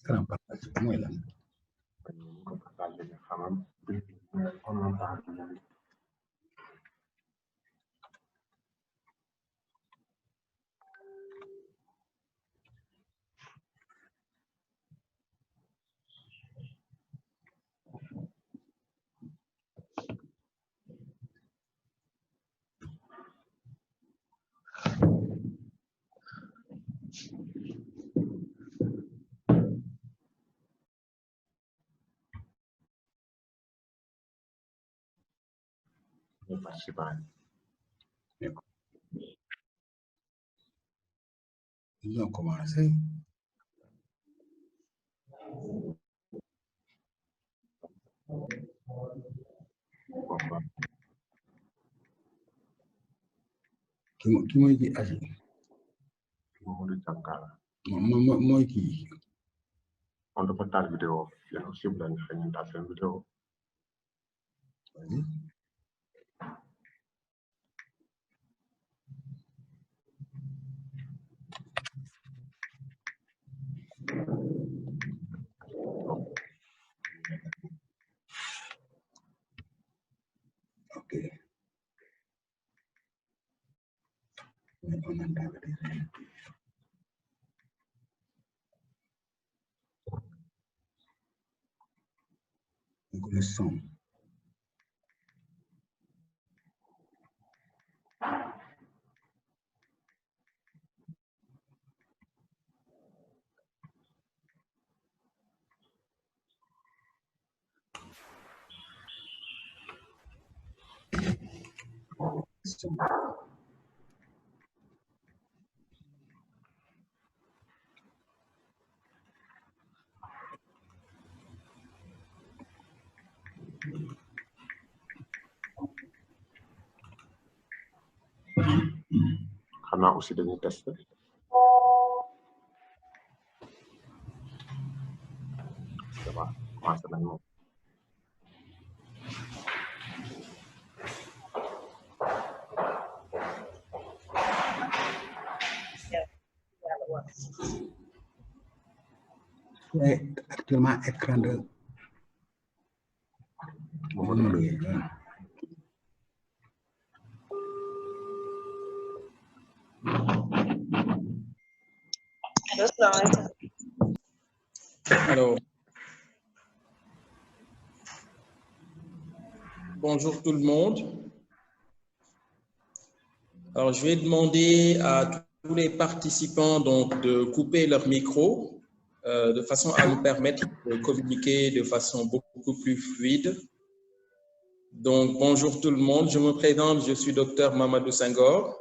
Écran partage mooy lan. ko partage xamam commentaire participants. Ils ont commencé. Qui mooy ki agi. mooy kii. On dafa taal vidéo yow aussi bu la neexee ñu taal seen vidéo. Vas-y. Ok. On entend donc le son. Xanaa aussi dañuy tester. Ça va commencé nañ moom. Actuellement écran de. Alors, bonjour tout le monde. Alors, je vais demander à tous les participants donc, de couper leur micro de façon à nous permettre de communiquer de façon beaucoup plus fluide. Donc, bonjour tout le monde. Je me présente, je suis Dr Mamadou Senghor.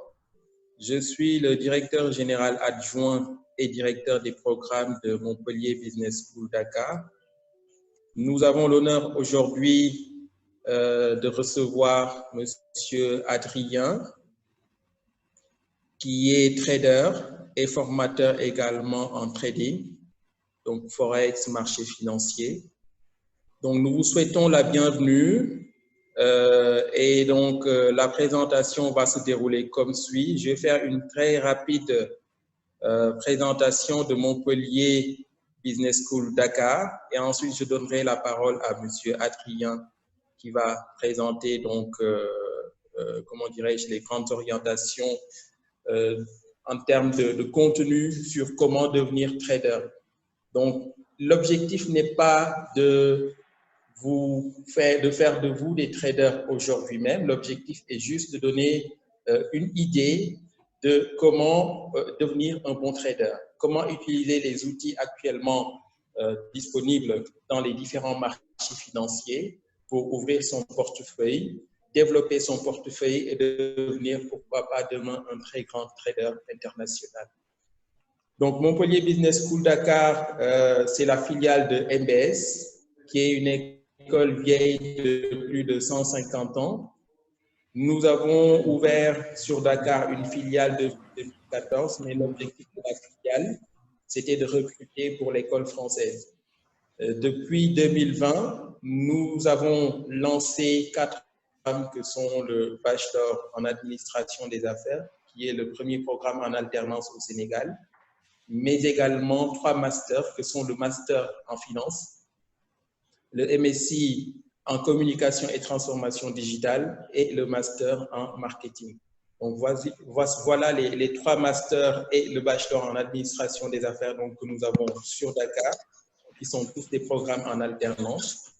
Je suis le directeur général adjoint et directeur des programmes de Montpellier Business School Dakar. Nous avons l'honneur aujourd'hui de recevoir Monsieur Adrien, qui est trader et formateur également en trading, donc Forex, marché financier. Donc, nous vous souhaitons la bienvenue et donc la présentation va se dérouler comme suit. Je vais faire une très rapide présentation de Montpellier Business School Dakar et ensuite je donnerai la parole à Monsieur Adrien qui va présenter donc comment dirais-je les grandes orientations en termes de contenu sur comment devenir trader. Donc l'objectif n'est pas de faire de vous des traders aujourd'hui même. L'objectif est juste de donner une idée de comment devenir un bon trader, comment utiliser les outils actuellement disponibles dans les différents marchés financiers pour ouvrir son portefeuille, développer son portefeuille et devenir, pourquoi pas demain, un très grand trader international. Donc, Montpellier Business School Dakar, c'est la filiale de MBS, qui est une école vieille de plus de 150 ans. Nous avons ouvert sur Dakar une filiale depuis 2014, mais l'objectif de la filiale, c'était de recruter pour l'école française. Depuis 2020, nous avons lancé 4 programmes que sont le Bachelor en administration des affaires, qui est le premier programme en alternance au Sénégal, mais également 3 masters que sont le Master en finance, le MSc en communication et transformation digitale et le Master en marketing. Donc, voilà les 3 masters et le Bachelor en administration des affaires donc, que nous avons sur Dakar, qui sont tous des programmes en alternance.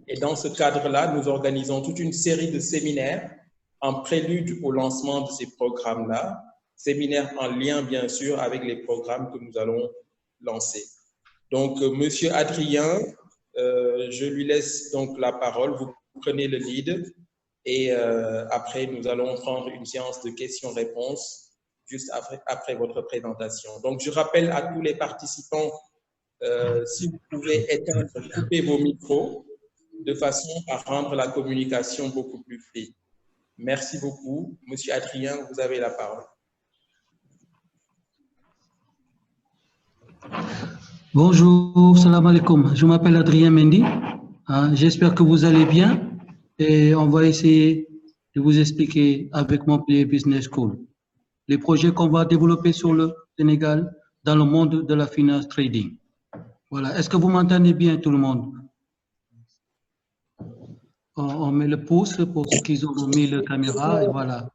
Et dans ce cadre-là, nous organisons toute une série de séminaires en prélude au lancement de ces programmes-là, séminaires en lien, bien sûr, avec les programmes que nous allons lancer. Donc, Monsieur Adrien, je lui laisse donc la parole. Vous prenez le lead et après, nous allons prendre une séance de questions-réponses juste après votre présentation. Donc, je rappelle à tous les participants, si vous pouvez éteindre, couper vos micros de façon à rendre la communication beaucoup plus fluide. Merci beaucoup. Monsieur Adrien, vous avez la parole. Bonjour, salam alaikum. Je m'appelle Adrien Mendy. J'espère que vous allez bien et on va essayer de vous expliquer avec mon Montpellier Business School les projets qu'on va développer sur le Sénégal dans le monde de la finance trading. Voilà. Est-ce que vous m'entendez bien, tout le monde? On met le pouce pour ceux qui ont mis la caméra et voilà.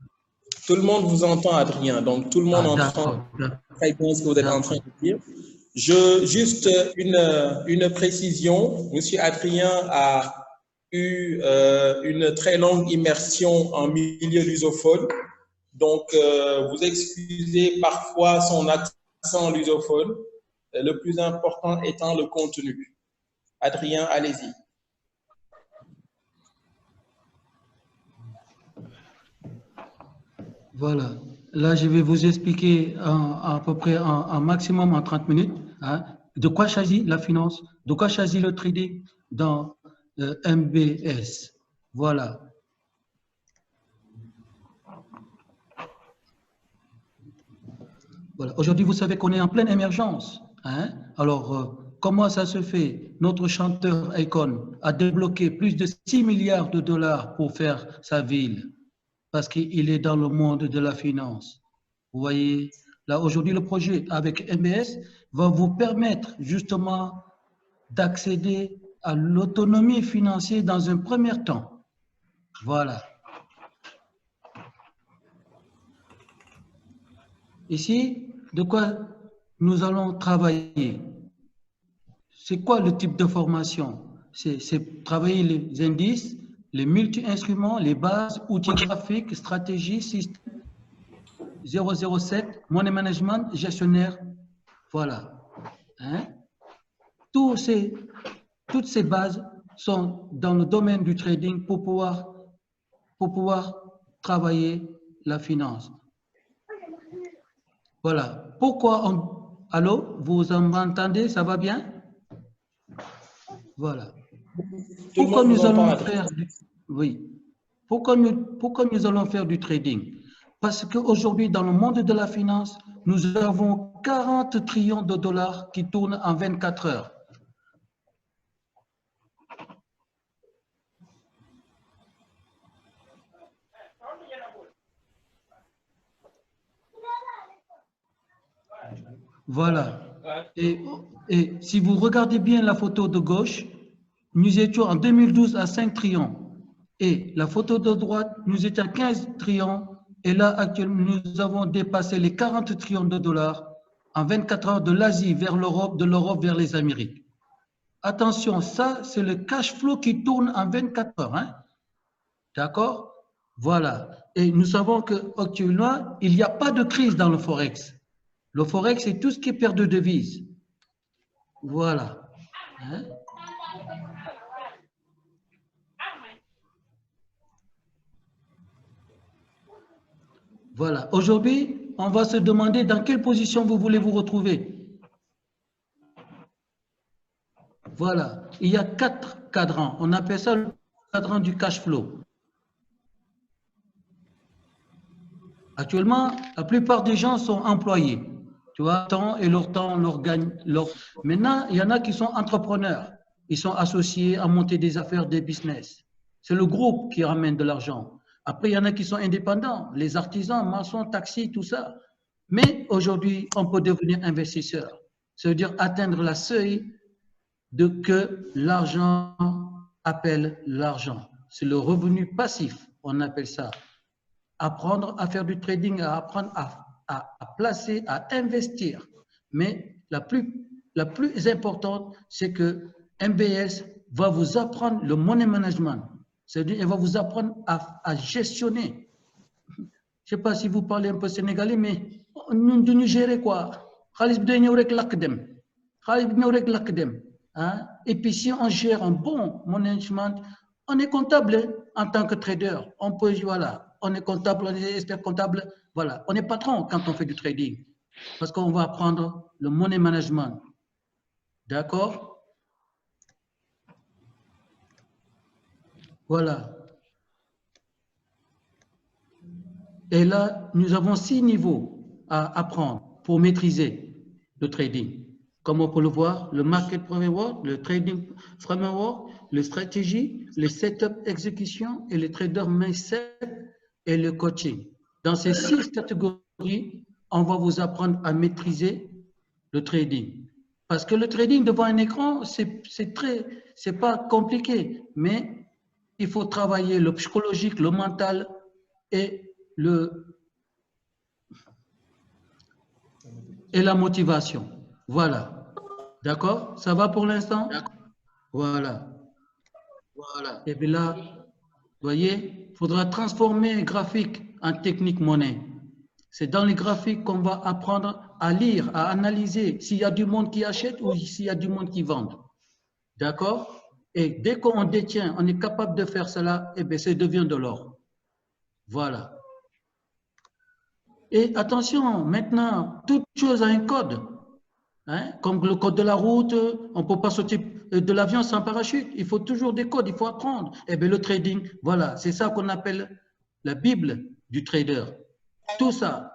Tout le monde vous entend, Adrien. Donc, tout le monde entend très bien ce que vous êtes en train de dire. Juste une précision. Monsieur Adrien a eu une très longue immersion en milieu lusophone. Donc, vous excusez parfois son accent lusophone. Le plus important étant le contenu. Adrien, allez-y. Voilà. Là, je vais vous expliquer à peu près en maximum en 30 minutes de quoi s'agit la finance, de quoi s'agit le trading dans MBS. Voilà. Voilà. Aujourd'hui, vous savez qu'on est en pleine émergence. Alors, comment ça se fait? Notre chanteur Akon a débloqué plus de 6 milliards de dollars pour faire sa ville, parce qu'il est dans le monde de la finance. Vous voyez, là, aujourd'hui, le projet avec MBS va vous permettre justement d'accéder à l'autonomie financière dans un premier temps. Voilà. Ici, de quoi nous allons travailler? C'est quoi le type de formation? C'est travailler les indices, les multi-instruments, les bases, outils graphiques, stratégies, système 007, money management, gestionnaire. Voilà. Toutes ces bases sont dans le domaine du trading pour pouvoir travailler la finance. Voilà. Pourquoi Allô, vous m'entendez? Ça va bien? Voilà. Pourquoi nous allons faire Pourquoi nous allons faire du trading? Parce qu'aujourd'hui, dans le monde de la finance, nous avons 40 trillions de dollars qui tournent en 24 heures. Voilà. Et si vous regardez bien la photo de gauche, nous étions en 2012 à 5 trillions. Et la photo de droite, nous étions à 15 trillions. Et là, actuellement, nous avons dépassé les 40 trillions de dollars en 24 heures de l'Asie vers l'Europe, de l'Europe vers les Amériques. Attention, ça, c'est le cash flow qui tourne en 24 heures. D'accord? Voilà. Et nous savons qu'actuellement, il n'y a pas de crise dans le Forex. Le Forex, c'est tout ce qui est perte de devises. Voilà. Voilà. Aujourd'hui, on va se demander dans quelle position vous voulez vous retrouver. Voilà. Il y a 4 cadrans. On appelle ça le cadran du cash flow. Actuellement, la plupart des gens sont employés. Tu vois, temps et leur temps, leur gagne. Maintenant, il y en a qui sont entrepreneurs. ils sont associés à monter des affaires, des business. C'est le groupe qui ramène de l'argent. Après, il y en a qui sont indépendants, les artisans, maçons, taxis, tout ça. Mais aujourd'hui, on peut devenir investisseur. Ça veut dire atteindre la seuil de que l'argent appelle l'argent. C'est le revenu passif, on appelle ça. Apprendre à faire du trading, à apprendre à placer, à investir. Mais la plus importante, c'est que MBS va vous apprendre le money management. C'est-à-dire, elle va vous apprendre à gestionner. Je ne sais pas si vous parlez un peu sénégalais, mais nous devons gérer quoi? Et puis, si on gère un bon management, on est comptable en tant que trader. On peut, voilà, on est comptable, on est expert comptable. Voilà, on est patron quand on fait du trading. Parce qu'on va apprendre le money management. D'accord? Voilà. Et là, nous avons 6 niveaux à apprendre pour maîtriser le trading. Comme on peut le voir, le market framework, le trading framework, le stratégie, le setup exécution et le trader mindset et le coaching. Dans ces 6 catégories, on va vous apprendre à maîtriser le trading. Parce que le trading devant un écran, c'est pas compliqué, mais il faut travailler le psychologique, le mental et la motivation. Voilà. D'accord? Ça va pour l'instant? Voilà. Voilà. Et bien là, vous voyez, il faudra transformer un graphique en technique monnaie. C'est dans les graphiques qu'on va apprendre à lire, à analyser s'il y a du monde qui achète ou s'il y a du monde qui vend. D'accord? Et dès qu'on détient, on est capable de faire cela, et bien ça devient de l'or. Voilà. Et attention, maintenant, toute chose a un code. Hein? Comme le code de la route, on ne peut pas sauter de l'avion sans parachute. Il faut toujours des codes, il faut apprendre. Et bien le trading, voilà, c'est ça qu'on appelle la Bible du trader. Tout ça,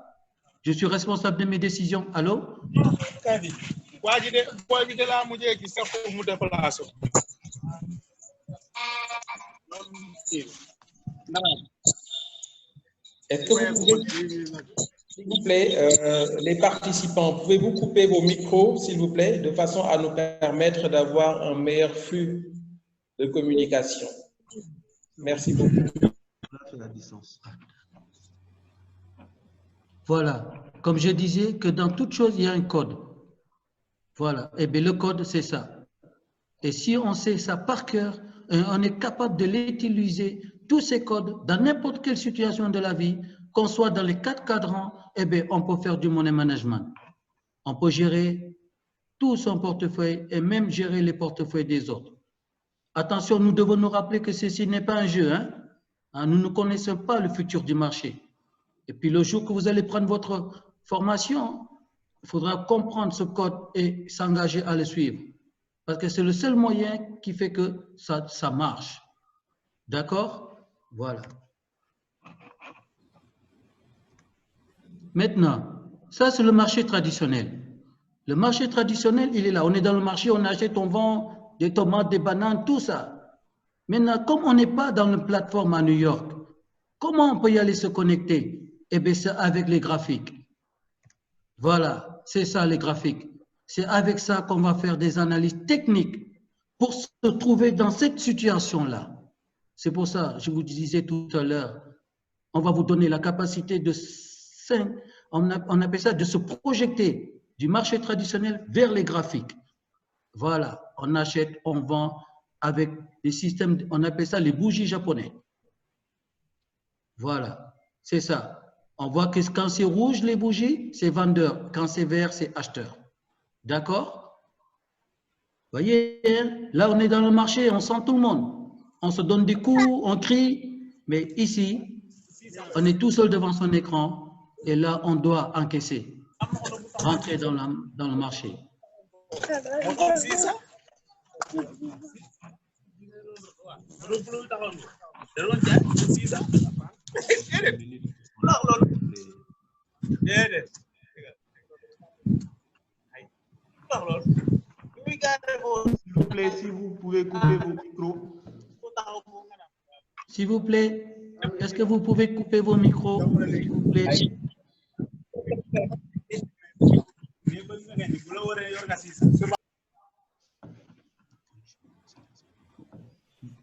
je suis responsable de mes décisions. Allô? Est-ce que vous pouvez, s'il vous plaît, les participants, pouvez-vous couper vos micros, s'il vous plaît, de façon à nous permettre d'avoir un meilleur flux de communication? Merci beaucoup. Voilà. Comme je disais, que dans toute chose, il y a un code. Voilà. Et bien, le code, c'est ça. Et si on sait ça par cœur, on est capable de l'utiliser, tous ces codes, dans n'importe quelle situation de la vie, qu'on soit dans les 4 cadrans, eh bien, on peut faire du money management. On peut gérer tout son portefeuille et même gérer les portefeuilles des autres. Attention, nous devons nous rappeler que ceci n'est pas un jeu. Hein? Nous ne connaissons pas le futur du marché. Et puis, le jour que vous allez prendre votre formation, il faudra comprendre ce code et s'engager à le suivre. Parce que c'est le seul moyen qui fait que ça marche. D'accord? Voilà. Maintenant, ça c'est le marché traditionnel. Le marché traditionnel, il est là. On est dans le marché, on achète, on vend des tomates, des bananes, tout ça. Maintenant, comme on n'est pas dans une plateforme à New York, comment on peut y aller se connecter? Eh bien, c'est avec les graphiques. Voilà, c'est ça les graphiques. C'est avec ça qu'on va faire des analyses techniques pour se trouver dans cette situation-là. C'est pour ça, je vous disais tout à l'heure, on va vous donner la capacité de, on appelle ça de se projeter du marché traditionnel vers les graphiques. Voilà, on achète, on vend avec des systèmes, on appelle ça les bougies japonais. Voilà, c'est ça. On voit que quand c'est rouge, les bougies, c'est vendeur. Quand c'est vert, c'est acheteur. D'accord? Vous voyez, là, on est dans le marché, on sent tout le monde. On se donne des coups, on crie. Mais ici, on est tout seul devant son écran. Et là, on doit encaisser. Rentrer dans le marché. S'il vous plaît, si vous pouvez couper vos micros. S'il vous plaît, est-ce que vous pouvez couper vos micros, s'il vous plaît?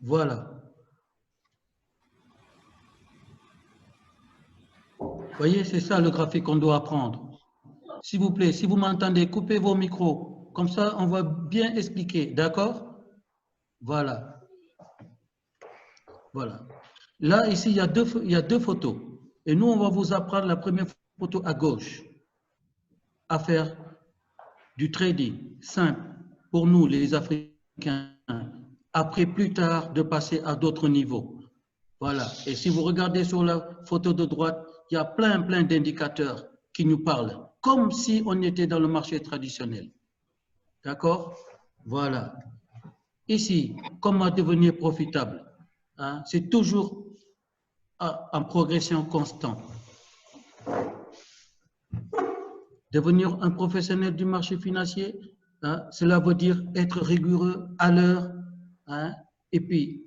Voilà. Vous voyez, c'est ça le graphique qu'on doit apprendre. S'il vous plaît, si vous m'entendez, coupez vos micros. Comme ça, on va bien expliquer. D'accord? Voilà. Voilà. Là, ici, il y a deux photos. Et nous, on va vous apprendre la première photo à gauche. À faire du trading simple pour nous, les Africains. Après, plus tard, de passer à d'autres niveaux. Voilà. Et si vous regardez sur la photo de droite, il y a plein d'indicateurs qui nous parlent, comme si on était dans le marché traditionnel. D'accord? Voilà. Ici, comment devenir profitable? Hein? C'est toujours en progression constante. Devenir un professionnel du marché financier, hein, cela veut dire être rigoureux à l'heure, hein, et puis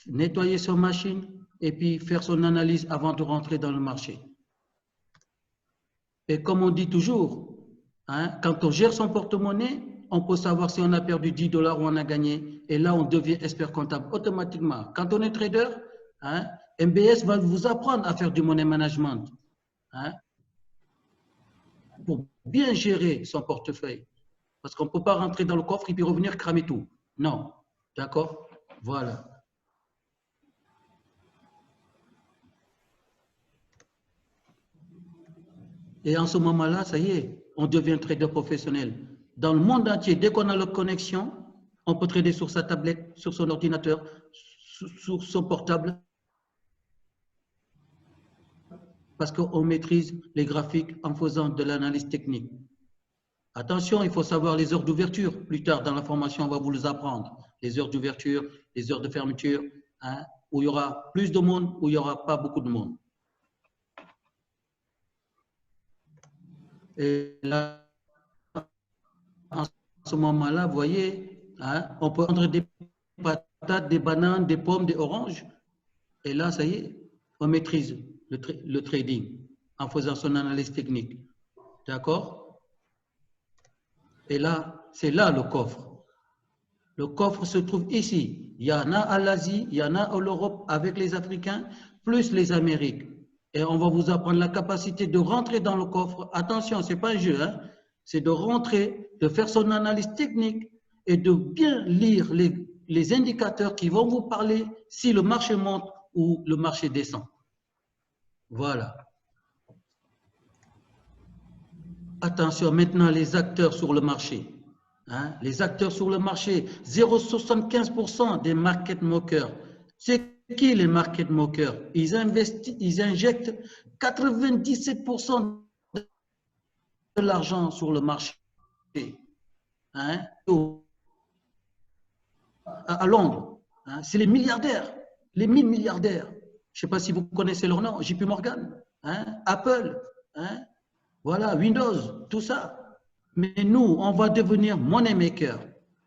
nettoyer son machine, et puis faire son analyse avant de rentrer dans le marché. Et comme on dit toujours, hein, quand on gère son porte-monnaie, on peut savoir si on a perdu 10 $ ou on a gagné, et là on devient expert comptable automatiquement. Quand on est trader, hein, MBS va vous apprendre à faire du money management, hein, pour bien gérer son portefeuille. Parce qu'on ne peut pas rentrer dans le coffre et puis revenir cramer tout. Non. D'accord? Voilà. Et en ce moment-là, ça y est, on devient trader professionnel. Dans le monde entier, dès qu'on a la connexion, on peut trader sur sa tablette, sur son ordinateur, sur son portable, parce qu'on maîtrise les graphiques en faisant de l'analyse technique. Attention, il faut savoir les heures d'ouverture. Plus tard dans la formation, on va vous les apprendre. Les heures d'ouverture, les heures de fermeture, hein, où il y aura plus de monde, où il n'y aura pas beaucoup de monde. Et là, en ce moment-là, vous voyez, hein, on peut prendre des patates, des bananes, des pommes, des oranges. Et là, ça y est, on maîtrise le trading en faisant son analyse technique. D'accord? Et là, c'est là le coffre. Le coffre se trouve ici. Il y en a à l'Asie, il y en a en Europe avec les Africains, plus les Amériques. Et on va vous apprendre la capacité de rentrer dans le coffre. Attention, ce n'est pas un jeu, hein? C'est de rentrer, de faire son analyse technique et de bien lire les indicateurs qui vont vous parler si le marché monte ou le marché descend. Voilà. Attention, maintenant les acteurs sur le marché. Hein? Les acteurs sur le marché, 0,75% des market makers. C'est qui les market makers? Ils injectent 97% de l'argent sur le marché. Hein? À Londres, hein? C'est les milliardaires, les 1000 milliardaires. Je ne sais pas si vous connaissez leur nom, JP Morgan, hein? Apple, hein? Voilà, Windows, tout ça. Mais nous, on va devenir money maker.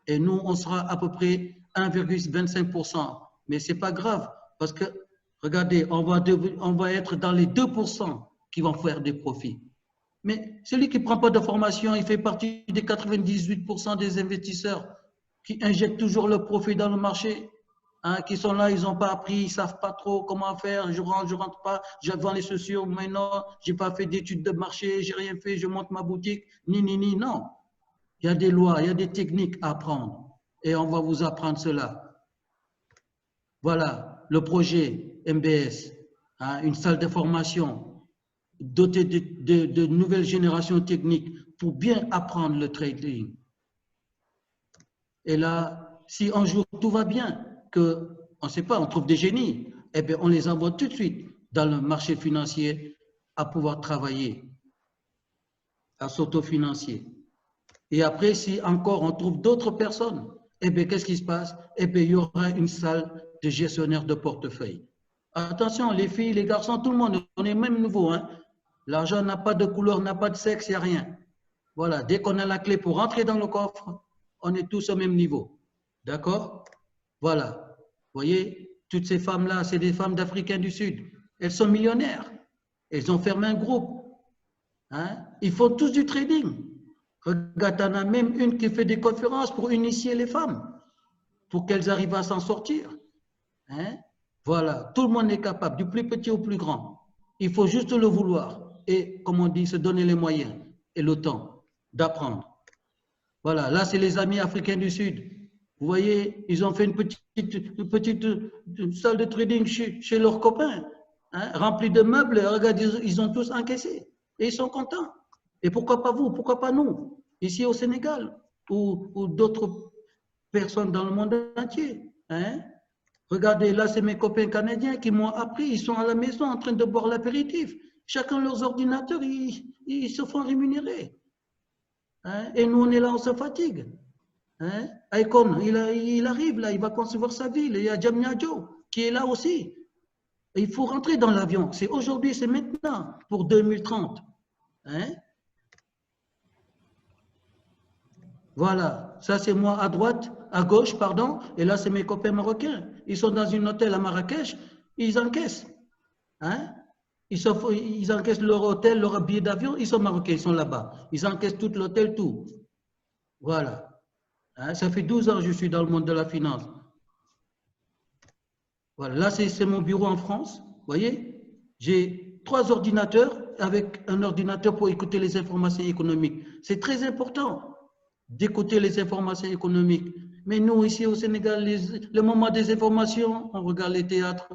Et nous, on sera à peu près 1,25%. Mais ce n'est pas grave, parce que, regardez, on va être dans les 2% qui vont faire des profits. Mais celui qui ne prend pas de formation, il fait partie des 98% des investisseurs qui injectent toujours le profit dans le marché, hein, qui sont là, ils n'ont pas appris, ils ne savent pas trop comment faire, je rentre pas, je vends les chaussures, mais non, je n'ai pas fait d'études de marché, je n'ai rien fait, je monte ma boutique, non. Il y a des lois, il y a des techniques à apprendre et on va vous apprendre cela. Voilà, le projet MBS, hein, une salle de formation dotée de nouvelles générations techniques pour bien apprendre le trading. Et là, si un jour tout va bien, on ne sait pas, on trouve des génies, eh bien, on les envoie tout de suite dans le marché financier à pouvoir travailler, à s'autofinancer. Et après, si encore on trouve d'autres personnes, eh bien, qu'est-ce qui se passe? Eh bien, il y aura une salle de gestionnaire de portefeuille. Attention, les filles, les garçons, tout le monde, on est même nouveau. Hein? L'argent n'a pas de couleur, n'a pas de sexe, il n'y a rien. Voilà, dès qu'on a la clé pour rentrer dans le coffre, on est tous au même niveau. D'accord? Voilà. Vous voyez, toutes ces femmes-là, c'est des femmes d'Africains du Sud. Elles sont millionnaires. Elles ont fermé un groupe. Hein? Ils font tous du trading. Regarde, on a même une qui fait des conférences pour initier les femmes, pour qu'elles arrivent à s'en sortir. Hein? Voilà, tout le monde est capable, du plus petit au plus grand. Il faut juste le vouloir et, comme on dit, se donner les moyens et le temps d'apprendre. Voilà, là, c'est les amis africains du Sud. Vous voyez, ils ont fait une petite salle de trading chez leurs copains, hein, remplie de meubles. Regarde, ils ont tous encaissé et ils sont contents. Et pourquoi pas vous? Pourquoi pas nous? Ici au Sénégal ou d'autres personnes dans le monde entier. Hein? Regardez, là, c'est mes copains canadiens qui m'ont appris. Ils sont à la maison en train de boire l'apéritif. Chacun leurs ordinateurs, ils se font rémunérer. Hein? Et nous, on est là, on se fatigue. Hein? Icon, il arrive là, il va concevoir sa ville. Il y a Jamniadjo qui est là aussi. Et il faut rentrer dans l'avion. C'est aujourd'hui, c'est maintenant, pour 2030. Hein? Voilà, ça c'est moi à droite, à gauche, pardon, et là c'est mes copains marocains. Ils sont dans un hôtel à Marrakech, ils encaissent. Hein? Ils encaissent leur hôtel, leur billet d'avion, ils sont marocains, ils sont là-bas. Ils encaissent tout l'hôtel, tout. Voilà. Hein? Ça fait 12 ans que je suis dans le monde de la finance. Voilà, là c'est mon bureau en France. Vous voyez, j'ai 3 ordinateurs avec un ordinateur pour écouter les informations économiques. C'est très important d'écouter les informations économiques. Mais nous, ici au Sénégal, le moment des informations, on regarde les théâtres,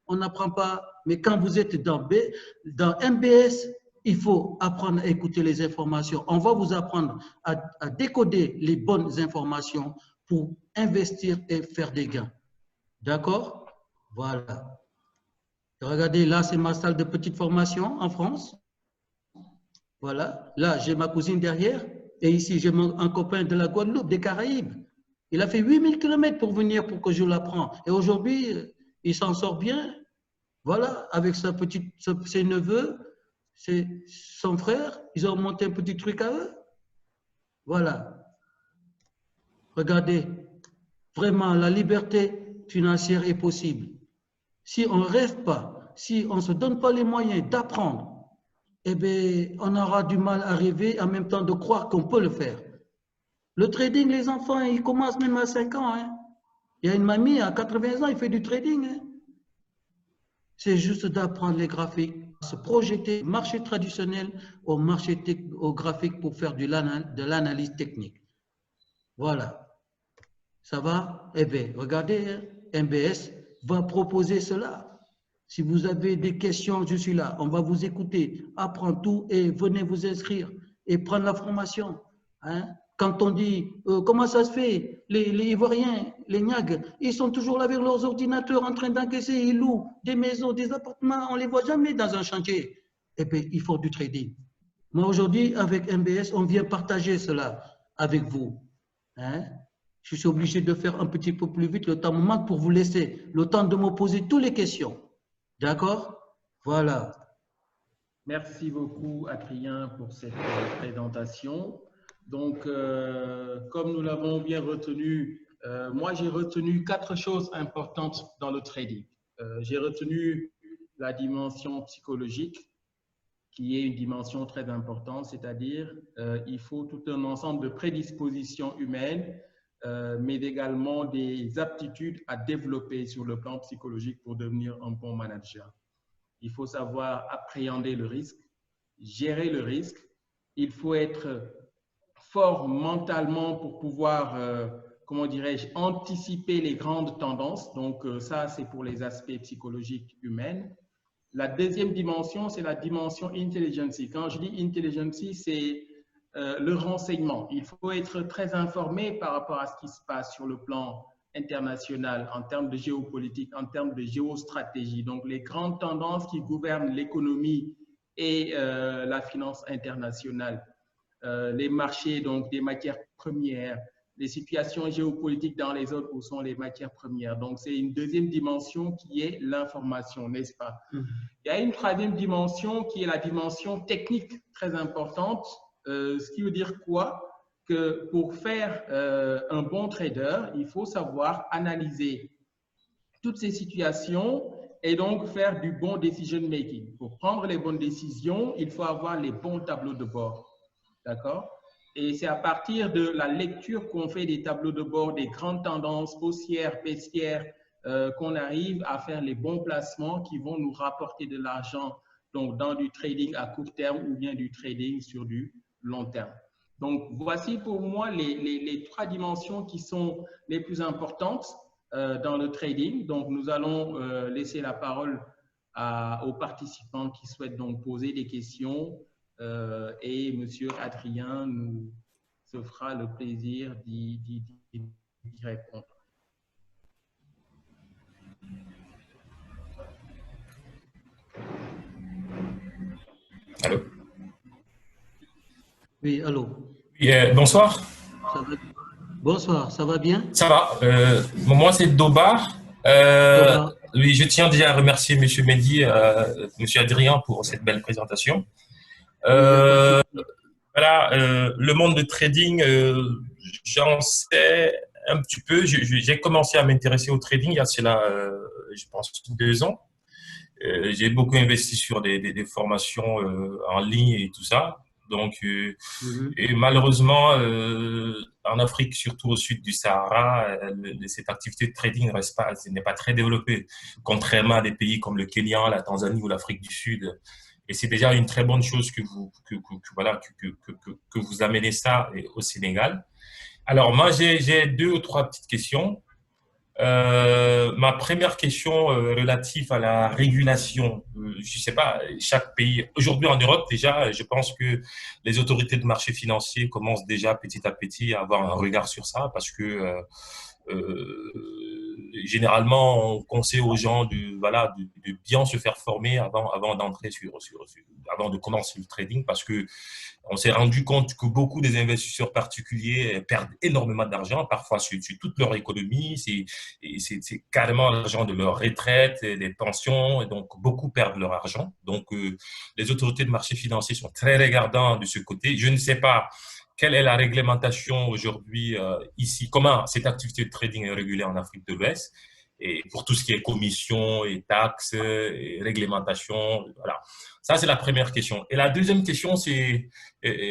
on n'apprend pas. Mais quand vous êtes dans MBS, il faut apprendre à écouter les informations. On va vous apprendre à décoder les bonnes informations pour investir et faire des gains. D'accord? Voilà. Regardez, là, c'est ma salle de petite formation en France. Voilà. Là, j'ai ma cousine derrière. Et ici, j'ai un copain de la Guadeloupe, des Caraïbes. Il a fait 8000 km pour venir pour que je l'apprenne. Et aujourd'hui, il s'en sort bien. Voilà, avec ses neveux, son frère, ils ont monté un petit truc à eux. Voilà. Regardez, vraiment, la liberté financière est possible. Si on ne rêve pas, si on ne se donne pas les moyens d'apprendre, eh bien, on aura du mal à rêver en même temps de croire qu'on peut le faire. Le trading, les enfants, ils commencent même à 5 ans. Hein. Il y a une mamie à 80 ans, il fait du trading. Hein. C'est juste d'apprendre les graphiques, se projeter du marché traditionnel au graphique pour faire de l'analyse technique. Voilà. Ça va? Eh bien, regardez, MBS va proposer cela. Si vous avez des questions, je suis là. On va vous écouter, apprendre tout et venez vous inscrire et prendre la formation. Hein? Quand on dit comment ça se fait, les Ivoiriens, les Niagues, ils sont toujours là avec leurs ordinateurs en train d'encaisser, ils louent des maisons, des appartements, on ne les voit jamais dans un chantier. Eh bien, ils font du trading. Moi, aujourd'hui, avec MBS, on vient partager cela avec vous. Hein? Je suis obligé de faire un petit peu plus vite, le temps me manque pour vous laisser le temps de me poser toutes les questions. D'accord? Voilà. Merci beaucoup, Adrien, pour cette présentation. Donc, comme nous l'avons bien retenu, moi, j'ai retenu 4 choses importantes dans le trading. J'ai retenu la dimension psychologique, qui est une dimension très importante, c'est-à-dire il faut tout un ensemble de prédispositions humaines, mais également des aptitudes à développer sur le plan psychologique pour devenir un bon manager. Il faut savoir appréhender le risque, gérer le risque. Il faut être fort mentalement pour pouvoir, comment dirais-je, anticiper les grandes tendances. Donc ça, c'est pour les aspects psychologiques humains. La deuxième dimension, c'est la dimension intelligence. Quand je dis intelligence, c'est le renseignement. Il faut être très informé par rapport à ce qui se passe sur le plan international, en termes de géopolitique, en termes de géostratégie. Donc, les grandes tendances qui gouvernent l'économie et la finance internationale. Les marchés donc, des matières premières, les situations géopolitiques dans les zones où sont les matières premières. Donc, c'est une deuxième dimension qui est l'information, n'est-ce pas? Il y a une troisième dimension qui est la dimension technique très importante. Ce qui veut dire quoi? que pour faire un bon trader, il faut savoir analyser toutes ces situations et donc faire du bon decision making. Pour prendre les bonnes décisions, il faut avoir les bons tableaux de bord. D'accord? Et c'est à partir de la lecture qu'on fait des tableaux de bord, des grandes tendances haussières, baissières, qu'on arrive à faire les bons placements qui vont nous rapporter de l'argent, donc dans du trading à court terme ou bien du trading sur du long terme. Donc, voici pour moi les trois dimensions qui sont les plus importantes dans le trading. Donc, nous allons laisser la parole aux participants qui souhaitent donc poser des questions et M. Adrien nous se fera le plaisir d'y répondre. Allô? Oui, allô. Oui, bonsoir. Ça va? Bonsoir, ça va bien? Ça va. Moi, c'est Dobar. Dobar. Oui, je tiens déjà à remercier M. Mehdi, M. Adrien pour cette belle présentation. Voilà, le monde de trading, j'en sais un petit peu. J'ai commencé à m'intéresser au trading il y a cela, je pense, 2 ans. J'ai beaucoup investi sur des formations en ligne et tout ça. Donc, et malheureusement, en Afrique, surtout au sud du Sahara, cette activité de trading n'est pas très développée, contrairement à des pays comme le Kenya, la Tanzanie ou l'Afrique du Sud. Et c'est déjà une très bonne chose que vous amenez ça au Sénégal. Alors, moi, j'ai 2 ou 3 petites questions. Ma première question relative à la régulation, je sais pas, chaque pays, aujourd'hui en Europe déjà, je pense que les autorités de marché financier commencent déjà petit à petit à avoir un regard sur ça parce que généralement on conseille aux gens de bien se faire former avant d'entrer avant de commencer le trading parce que on s'est rendu compte que beaucoup des investisseurs particuliers perdent énormément d'argent, parfois sur toute leur économie. C'est carrément l'argent de leur retraite, des pensions, et donc beaucoup perdent leur argent. Donc, les autorités de marché financier sont très regardants de ce côté. Je ne sais pas quelle est la réglementation aujourd'hui ici, comment cette activité de trading est régulée en Afrique de l'Ouest. Et pour tout ce qui est commission et taxes et réglementation, voilà. Ça, c'est la première question. Et la deuxième question, c'est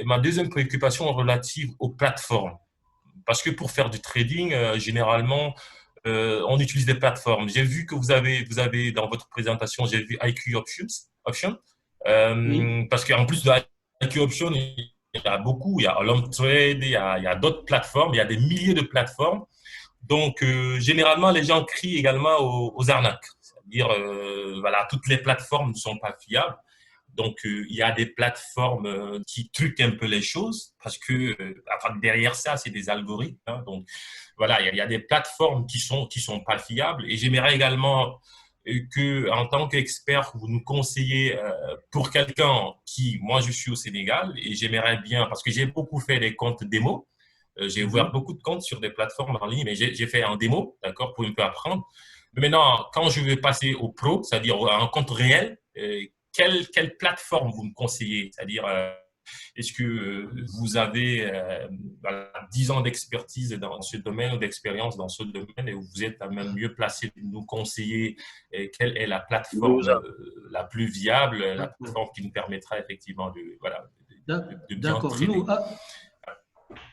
ma deuxième préoccupation relative aux plateformes. Parce que pour faire du trading, généralement, on utilise des plateformes. J'ai vu que vous avez dans votre présentation, j'ai vu IQ Option. Oui. Parce qu'en plus de IQ Option, il y a beaucoup. Il y a Long Trade, il y a d'autres plateformes, il y a des milliers de plateformes. Donc, généralement, les gens crient également aux arnaques. C'est-à-dire, voilà, toutes les plateformes ne sont pas fiables. Donc, il y a des plateformes qui truquent un peu les choses parce que enfin, derrière ça, c'est des algorithmes. Hein, donc, voilà, il y a des plateformes qui sont pas fiables. Et j'aimerais également que, en tant qu'expert, vous nous conseillez pour quelqu'un qui, moi, je suis au Sénégal et j'aimerais bien, parce que j'ai beaucoup fait des comptes démo. J'ai ouvert beaucoup de comptes sur des plateformes en ligne, mais j'ai fait un démo, d'accord, pour un peu apprendre. Mais maintenant, quand je vais passer au pro, c'est-à-dire à un compte réel, quelle plateforme vous me conseillez? C'est-à-dire, est-ce que vous avez 10 ans d'expertise dans ce domaine ou d'expérience dans ce domaine et vous êtes même mieux placé de nous conseiller quelle est la plateforme la plus viable, la plateforme qui nous permettra effectivement de bien D'accord. trader?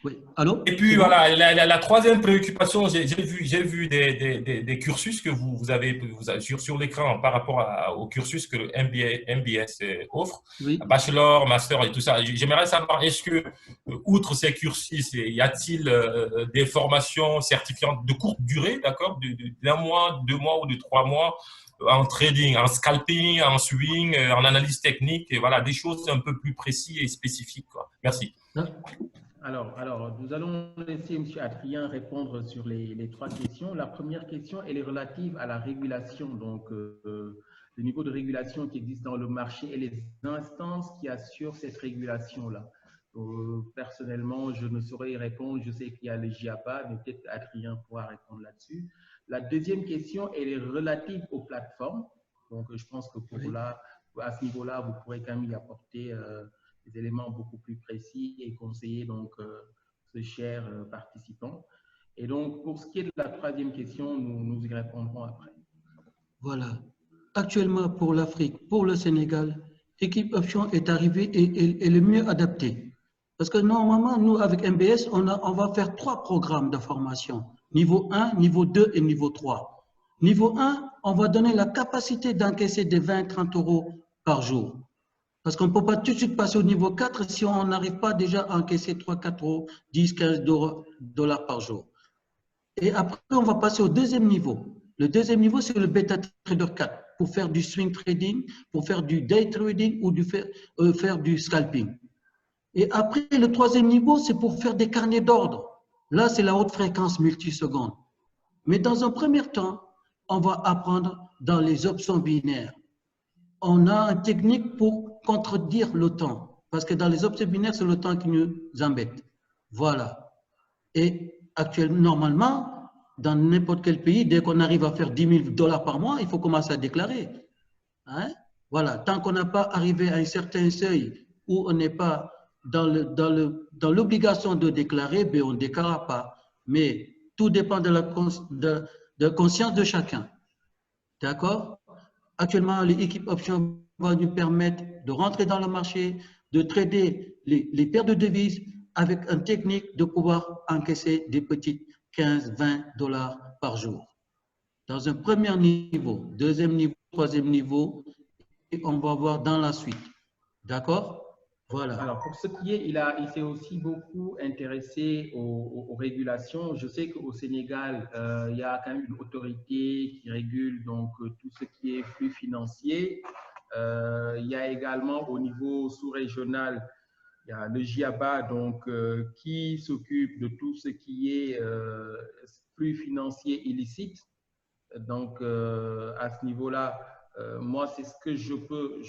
Oui. Allô? Et puis voilà, la troisième préoccupation, j'ai vu des cursus que vous avez sur l'écran par rapport au cursus que le MBS offre, Oui. bachelor, master et tout ça. J'aimerais savoir, est-ce que, outre ces cursus, y a-t-il des formations certifiantes de courte durée, d'accord, d'1 mois, 2 mois ou de 3 mois en trading, en scalping, en swing, en analyse technique, et voilà, des choses un peu plus précises et spécifiques, quoi. Merci. Alors, nous allons laisser M. Adrien répondre sur les 3 questions. La première question, elle est relative à la régulation, donc le niveau de régulation qui existe dans le marché et les instances qui assurent cette régulation-là. Personnellement, je ne saurais y répondre. Je sais qu'il y a le JAPA, mais peut-être Adrien pourra répondre là-dessus. La deuxième question, elle est relative aux plateformes. Donc, je pense que à ce niveau-là, vous pourrez quand même y apporter des éléments beaucoup plus précis et conseiller donc ce cher participant. Et donc, pour ce qui est de la troisième question, nous y répondrons après. Voilà. Actuellement, pour l'Afrique, pour le Sénégal, Équipe Option est arrivée et le mieux adaptée. Parce que normalement, nous, avec MBS, on va faire 3 programmes de formation. Niveau 1, niveau 2 et niveau 3. Niveau 1, on va donner la capacité d'encaisser des 20-30 euros par jour. Parce qu'on ne peut pas tout de suite passer au niveau 4 si on n'arrive pas déjà à encaisser 3-4 euros, 10-15 dollars par jour. Et après, on va passer au deuxième niveau. Le deuxième niveau, c'est le Beta Trader 4 pour faire du swing trading, pour faire du day trading ou faire du scalping. Et après, le troisième niveau, c'est pour faire des carnets d'ordre. Là, c'est la haute fréquence multiseconde. Mais dans un premier temps, on va apprendre dans les options binaires. On a une technique pour contredire le temps. Parce que dans les options binaires, c'est le temps qui nous embête. Voilà. Et actuellement, normalement, dans n'importe quel pays, dès qu'on arrive à faire 10 000 dollars par mois, il faut commencer à déclarer. Hein? Voilà. Tant qu'on n'a pas arrivé à un certain seuil où on n'est pas dans l'obligation de déclarer, ben on ne déclarera pas. Mais tout dépend de la conscience de chacun. D'accord? Actuellement, l'équipe option va nous permettre de rentrer dans le marché, de trader les paires de devises avec une technique de pouvoir encaisser des petites 15-20 dollars par jour. Dans un premier niveau, deuxième niveau, troisième niveau, et on va voir dans la suite. D'accord? Voilà. Alors, pour ce qui est, il s'est aussi beaucoup intéressé aux régulations. Je sais qu'au Sénégal, il y a quand même une autorité qui régule donc tout ce qui est flux financier. Il y a également au niveau sous-régional, il y a le GIABA donc, qui s'occupe de tout ce qui est flux financier illicite. Donc, à ce niveau-là, moi, c'est ce que je peux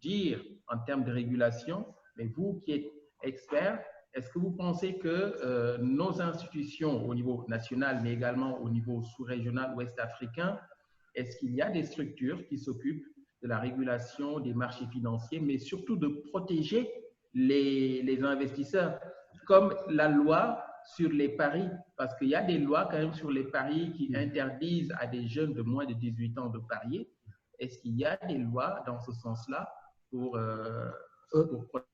dire en termes de régulation. Mais vous qui êtes expert, est-ce que vous pensez que nos institutions au niveau national, mais également au niveau sous-régional ouest africain, est-ce qu'il y a des structures qui s'occupent de la régulation des marchés financiers, mais surtout de protéger les investisseurs, comme la loi sur les paris, parce qu'il y a des lois quand même sur les paris qui interdisent à des jeunes de moins de 18 ans de parier. Est-ce qu'il y a des lois dans ce sens-là pour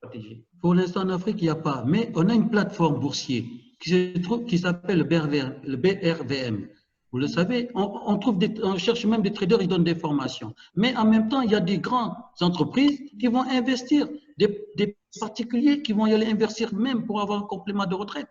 protéger? Pour l'instant, en Afrique, il n'y a pas. Mais on a une plateforme boursière qui s'appelle le BRVM. Vous le savez, on cherche même des traders, ils donnent des formations. Mais en même temps, il y a des grandes entreprises qui vont investir, des particuliers qui vont y aller investir même pour avoir un complément de retraite.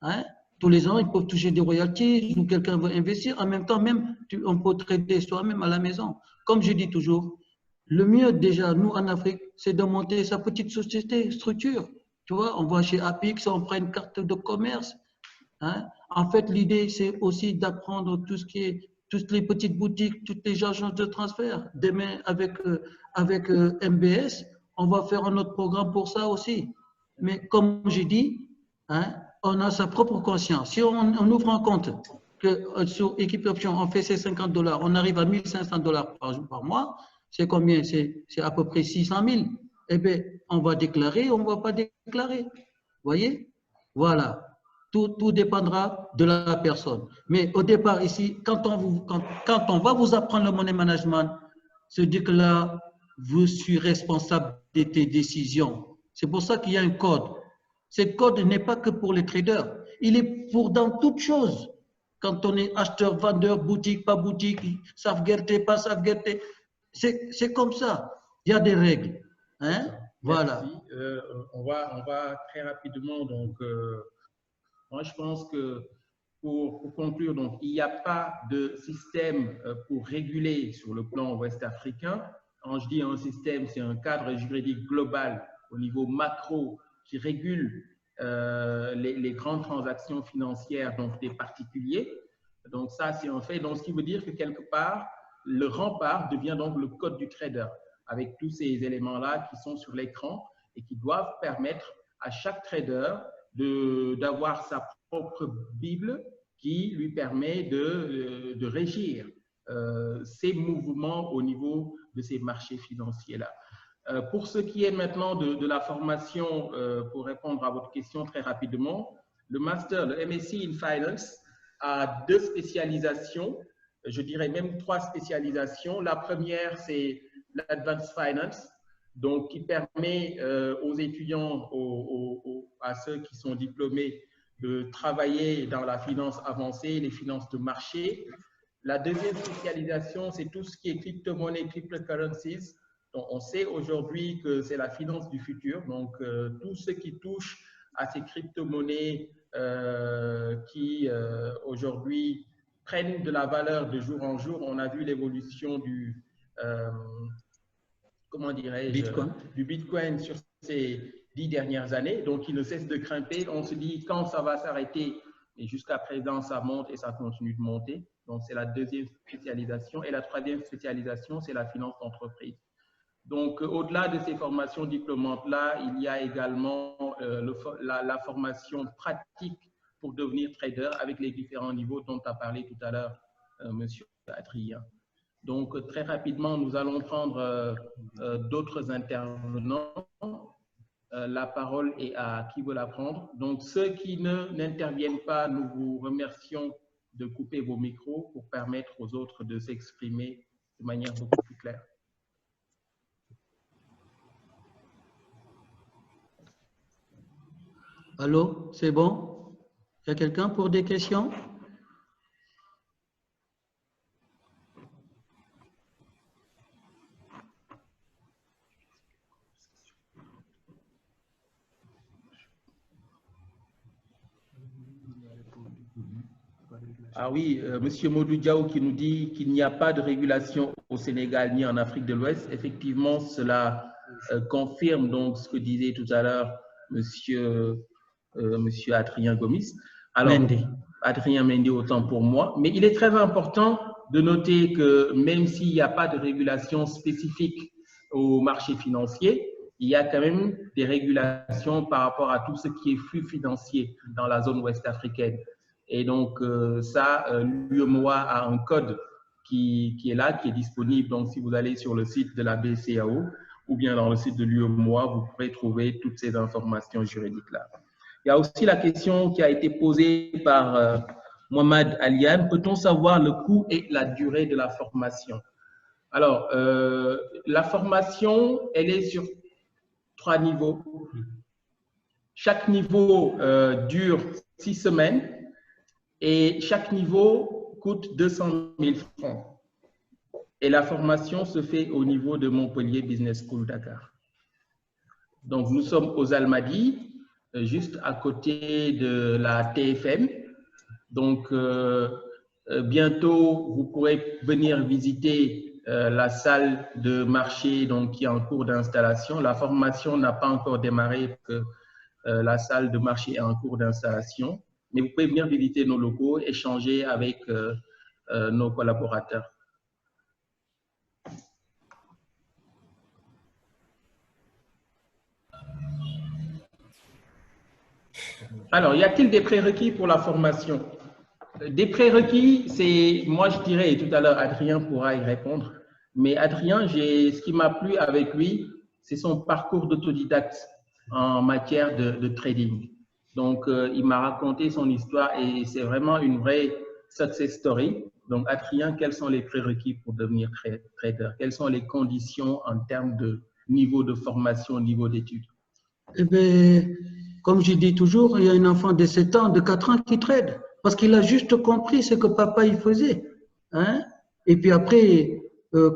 Hein? Tous les ans, ils peuvent toucher des royalties ou quelqu'un veut investir. En même temps, même, on peut trader soi-même à la maison. Comme je dis toujours, le mieux déjà, nous en Afrique, c'est de monter sa petite société, structure. Tu vois, on va chez Apix, on prend une carte de commerce. Hein? En fait, l'idée, c'est aussi d'apprendre tout ce qui est, toutes les petites boutiques, toutes les agences de transfert. Demain, avec MBS, on va faire un autre programme pour ça aussi. Mais comme j'ai dit, hein, on a sa propre conscience. Si on ouvre un compte que sur Équipe Option, on fait ses 50 dollars, on arrive à 1500 dollars par mois, c'est combien? C'est à peu près 600 000. Eh bien, on va déclarer, on ne va pas déclarer. Vous voyez? Voilà. Tout dépendra de la personne. Mais au départ, ici, quand on va vous apprendre le money management, se dit que là, vous suis responsable de tes décisions. C'est pour ça qu'il y a un code. Ce code n'est pas que pour les traders. Il est pour dans toute chose. Quand on est acheteur, vendeur, boutique, pas boutique, sauvegarder, pas sauvegarder, c'est comme ça. Il y a des règles. Hein? Voilà. Merci. On va très rapidement. Donc, moi, je pense que pour conclure, donc, il n'y a pas de système pour réguler sur le plan ouest africain. Quand je dis un système, c'est un cadre juridique global au niveau macro qui régule les grandes transactions financières donc des particuliers. Donc ça, c'est un fait. Donc, ce qui veut dire que quelque part, le rempart devient donc le code du trader avec tous ces éléments-là qui sont sur l'écran et qui doivent permettre à chaque trader d'avoir sa propre Bible qui lui permet de régir ces mouvements au niveau de ces marchés financiers-là. Pour ce qui est maintenant de la formation, pour répondre à votre question très rapidement, le master, le MSc in Finance, a 2 spécialisations, je dirais même 3 spécialisations. La première, c'est l'Advanced Finance, donc qui permet aux étudiants, à ceux qui sont diplômés, de travailler dans la finance avancée, les finances de marché. La deuxième spécialisation, c'est tout ce qui est crypto-monnaie, cryptocurrencies. Donc, on sait aujourd'hui que c'est la finance du futur. Donc, tout ce qui touche à ces crypto-monnaies qui, aujourd'hui, prennent de la valeur de jour en jour. On a vu l'évolution du, comment dirais-je, du Bitcoin sur ces 10 dernières années. Donc, il ne cesse de grimper. On se dit quand ça va s'arrêter. Et jusqu'à présent, ça monte et ça continue de monter. Donc, c'est la deuxième spécialisation. Et la troisième spécialisation, c'est la finance d'entreprise. Donc, au-delà de ces formations diplômantes-là, il y a également la formation pratique pour devenir trader avec les différents niveaux dont a parlé tout à l'heure M. Adrien. Donc, très rapidement, nous allons prendre d'autres intervenants. La parole est à qui veut la prendre. Donc, ceux qui n'interviennent pas, nous vous remercions de couper vos micros pour permettre aux autres de s'exprimer de manière beaucoup plus claire. Allô, c'est bon? Il y a quelqu'un pour des questions? Ah oui, Monsieur Modou Diaw qui nous dit qu'il n'y a pas de régulation au Sénégal ni en Afrique de l'Ouest. Effectivement, cela confirme donc ce que disait tout à l'heure Monsieur Adrien Gomis. Alors, Mendy. Adrien Mendy, autant pour moi. Mais il est très important de noter que même s'il n'y a pas de régulation spécifique au marché financier, il y a quand même des régulations par rapport à tout ce qui est flux financier dans la zone ouest africaine. Et donc, l'UEMOA a un code qui est là, qui est disponible. Donc, si vous allez sur le site de la BCEAO ou bien dans le site de l'UEMOA, vous pourrez trouver toutes ces informations juridiques-là. Il y a aussi la question qui a été posée par Mohamed Aliane. Peut-on savoir le coût et la durée de la formation? Alors, la formation, elle est sur 3 niveaux. Chaque niveau dure 6 semaines. Et chaque niveau coûte 200 000 francs. Et la formation se fait au niveau de Montpellier Business School Dakar. Donc, nous sommes aux Almadies, juste à côté de la TFM. Donc, bientôt, vous pourrez venir visiter la salle de marché donc, qui est en cours d'installation. La formation n'a pas encore démarré, que la salle de marché est en cours d'installation. Mais vous pouvez venir visiter nos locaux, échanger avec nos collaborateurs. Alors, y a-t-il des prérequis pour la formation? Des prérequis, c'est, moi je dirais, et tout à l'heure Adrien pourra y répondre, mais Adrien, ce qui m'a plu avec lui, c'est son parcours d'autodidacte en matière de trading. Donc, il m'a raconté son histoire et c'est vraiment une vraie success story. Donc, Adrien, quels sont les prérequis pour devenir trader? Quelles sont les conditions en termes de niveau de formation, niveau d'études? Eh bien, comme je dis toujours, il y a un enfant de 7 ans, de 4 ans qui trade parce qu'il a juste compris ce que papa il faisait. Hein? Et puis après,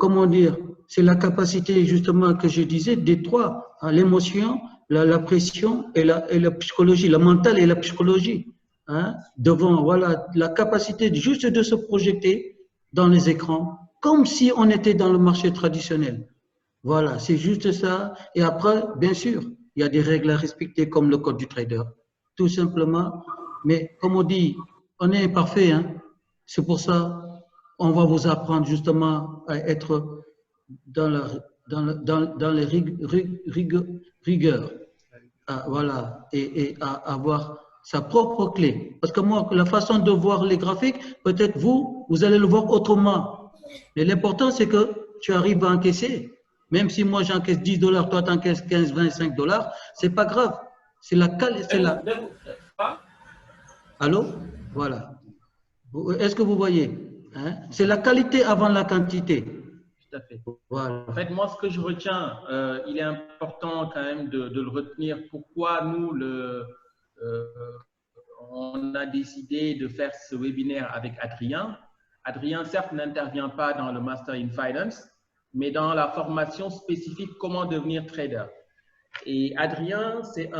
comment dire, c'est la capacité justement que je disais des 3, hein, l'émotion, la pression et la psychologie, la mentale et la psychologie. Hein, devant, voilà, la capacité juste de se projeter dans les écrans, comme si on était dans le marché traditionnel. Voilà, c'est juste ça. Et après, bien sûr, il y a des règles à respecter comme le code du trader, tout simplement. Mais comme on dit, on est imparfait. Hein, c'est pour ça on va vous apprendre justement à être dans les rigueurs, voilà, et à avoir sa propre clé. Parce que moi, la façon de voir les graphiques, peut-être vous allez le voir autrement. Mais l'important, c'est que tu arrives à encaisser. Même si moi j'encaisse 10 $, toi tu encaisses 15, 25 $, c'est pas grave. C'est la qualité. Allô? Voilà. Est-ce que vous voyez? Hein? C'est la qualité avant la quantité. Tout à fait. Voilà. En fait, moi, ce que je retiens, il est important quand même de le retenir. Pourquoi nous, on a décidé de faire ce webinaire avec Adrien. Adrien, certes, n'intervient pas dans le Master in Finance, mais dans la formation spécifique comment devenir trader. Et Adrien, c'est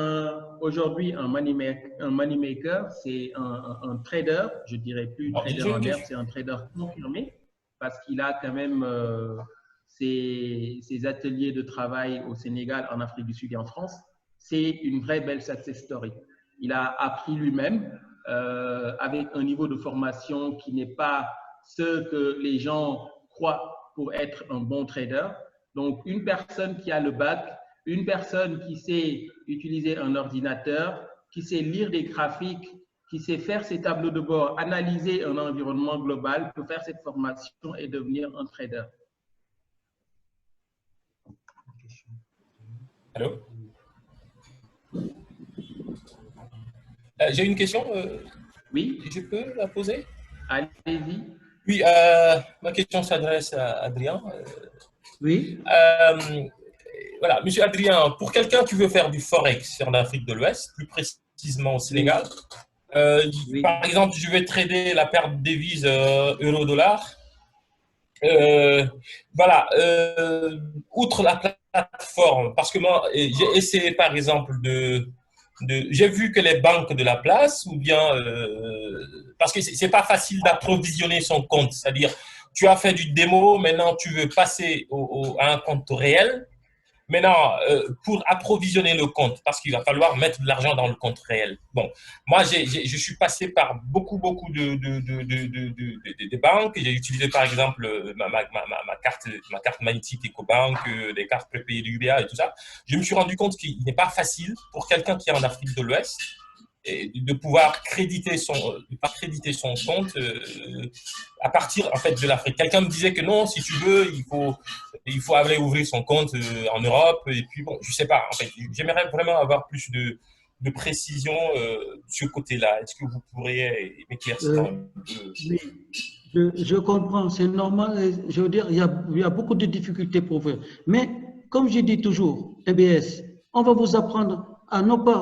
aujourd'hui un money maker, c'est un trader, je dirais plus trader en herbe, c'est un trader confirmé parce qu'il a quand même ses ateliers de travail au Sénégal, en Afrique du Sud et en France. C'est une vraie belle success story. Il a appris lui-même avec un niveau de formation qui n'est pas ce que les gens croient pour être un bon trader. Donc, une personne qui a le bac, une personne qui sait utiliser un ordinateur, qui sait lire des graphiques, qui sait faire ses tableaux de bord, analyser un environnement global, peut faire cette formation et devenir un trader. Allô? J'ai une question. Oui? Je peux la poser? Allez-y. Oui, ma question s'adresse à Adrien. Oui. Voilà, Monsieur Adrien, pour quelqu'un qui veut faire du Forex en Afrique de l'Ouest, plus précisément au Sénégal, Oui. par exemple, je vais trader la paire de devises euro-dollar. Voilà, outre la plateforme, parce que moi, j'ai essayé par exemple j'ai vu que les banques de la place, ou bien, parce que c'est pas facile d'approvisionner son compte, c'est-à-dire, tu as fait du démo, maintenant tu veux passer à un compte réel. Maintenant, pour approvisionner le compte, parce qu'il va falloir mettre de l'argent dans le compte réel. Bon, moi, je suis passé par beaucoup de banques. J'ai utilisé, par exemple, ma carte magnétique EcoBank, des cartes prépayées du UBA et tout ça. Je me suis rendu compte qu'il n'est pas facile pour quelqu'un qui est en Afrique de l'Ouest de pouvoir créditer son compte à partir en fait de l'Afrique. Quelqu'un me disait que non, si tu veux, il faut aller ouvrir son compte en Europe. Et puis bon, je sais pas. En fait, j'aimerais vraiment avoir plus de précision de ce côté-là. Est-ce que vous pourriez m'éclaircir un peu? Oui, je comprends, c'est normal. Je veux dire, il y a beaucoup de difficultés pour vous. Mais comme je dis toujours, MBS, on va vous apprendre à ne pas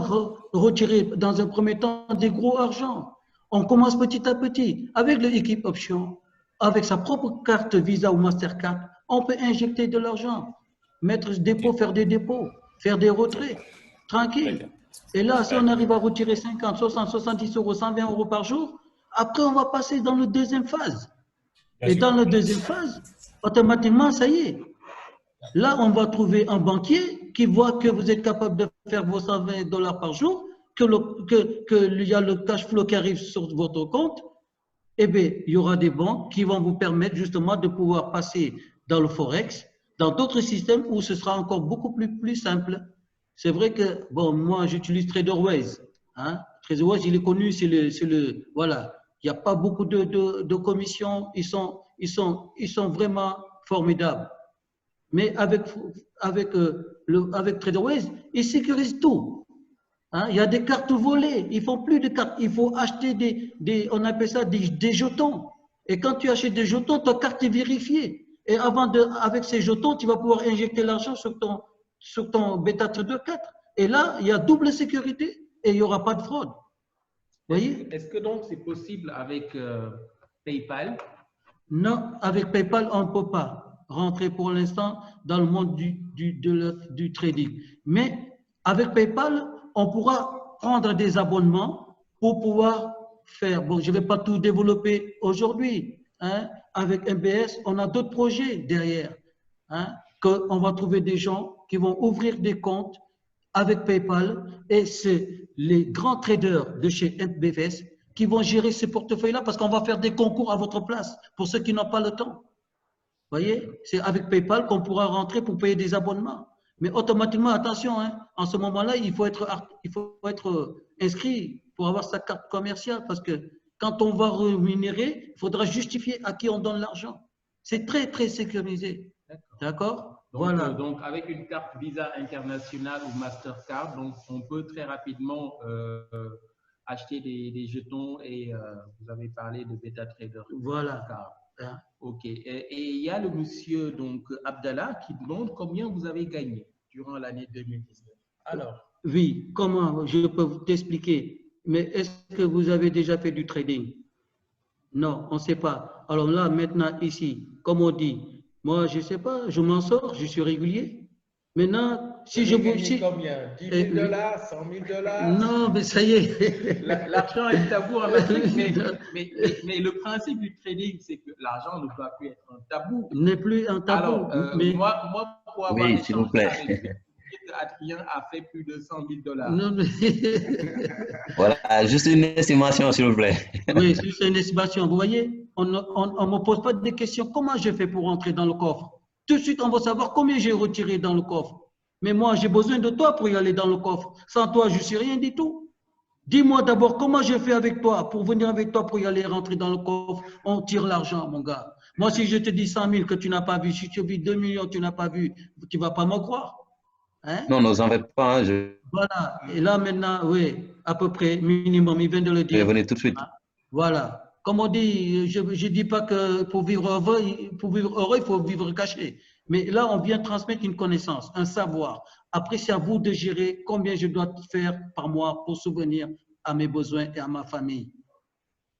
retirer dans un premier temps des gros argent. On commence petit à petit. Avec l'équipe option, avec sa propre carte Visa ou Mastercard, on peut injecter de l'argent, mettre des dépôts, faire des dépôts, faire des retraits, tranquille. Et là, si on arrive à retirer 50, 60, 70 euros, 120 euros par jour, après, on va passer dans la deuxième phase. Et dans la deuxième phase, automatiquement, ça y est. Là, on va trouver un banquier qui voit que vous êtes capable de faire vos 120 $ par jour, qu'il y a le cash flow qui arrive sur votre compte. Eh bien, il y aura des banques qui vont vous permettre justement de pouvoir passer dans le Forex, dans d'autres systèmes où ce sera encore beaucoup plus simple. C'est vrai que, bon, moi, j'utilise TraderWise. Hein? TraderWise, il est connu, voilà. Il n'y a pas beaucoup de commissions. Ils sont vraiment formidables. Mais avec TraderWise, ils sécurisent tout. Hein? Il y a des cartes volées. Ils font plus de cartes. Il faut acheter on appelle ça des jetons. Et quand tu achètes des jetons, ta carte est vérifiée. Et avec ces jetons, tu vas pouvoir injecter l'argent sur ton Beta Trader 4. Et là, il y a double sécurité et il n'y aura pas de fraude. Voyez? Est-ce que donc c'est possible avec PayPal? Non, avec PayPal, on ne peut pas rentrer pour l'instant dans le monde du trading. Mais avec PayPal, on pourra prendre des abonnements pour pouvoir faire. Bon, je ne vais pas tout développer aujourd'hui. Hein. Avec MBS, on a d'autres projets derrière. Hein, qu'on va trouver des gens qui vont ouvrir des comptes avec PayPal et c'est les grands traders de chez MBS qui vont gérer ces portefeuilles-là parce qu'on va faire des concours à votre place pour ceux qui n'ont pas le temps. Vous voyez, c'est avec PayPal qu'on pourra rentrer pour payer des abonnements. Mais automatiquement, attention, hein, en ce moment-là, il faut être inscrit pour avoir sa carte commerciale parce que quand on va rémunérer, il faudra justifier à qui on donne l'argent. C'est très, très sécurisé. D'accord? Voilà. Donc, avec une carte Visa internationale ou Mastercard, donc on peut très rapidement acheter des jetons et vous avez parlé de Beta Trader. Voilà. Hein? OK. Et il y a le monsieur donc Abdallah qui demande combien vous avez gagné durant l'année 2019. Alors. Oui, comment je peux t'expliquer? Mais est-ce que vous avez déjà fait du trading? Non, on ne sait pas. Alors là, maintenant, ici, comme on dit, moi, je ne sais pas, je m'en sors, je suis régulier. Maintenant, si je vous... Si, combien? 10 000 $, 100 000 $? Non, mais ça y est. L'argent est tabou en Afrique, mais le principe du trading, c'est que l'argent ne doit plus être un tabou. N'est plus un tabou. Alors, mais... moi, pour avoir oui, s'il vous plaît. avec lui, Adrien a fait plus de 100 000 $. Non, mais... Voilà, juste une estimation, s'il vous plaît. Oui, c'est une estimation. Vous voyez, on ne me pose pas des questions. Comment je fais pour entrer dans le coffre? Tout de suite, on va savoir combien j'ai retiré dans le coffre. Mais moi, j'ai besoin de toi pour y aller dans le coffre. Sans toi, je ne suis rien du tout. Dis-moi d'abord comment je fais avec toi pour venir avec toi pour y aller rentrer dans le coffre. On tire l'argent, mon gars. Moi, si je te dis 100 000 que tu n'as pas vu, si tu dis 2 millions tu n'as pas vu, tu ne vas pas me croire. Hein? Non, ne vous en faites pas. Hein, Voilà. Et là, maintenant, oui, à peu près, minimum, il vient de le dire. Je vais venir tout de suite. Voilà. Comme on dit, je ne dis pas que pour vivre heureux, il faut vivre caché. Mais là, on vient transmettre une connaissance, un savoir. Après, c'est à vous de gérer combien je dois faire par mois pour subvenir à mes besoins et à ma famille.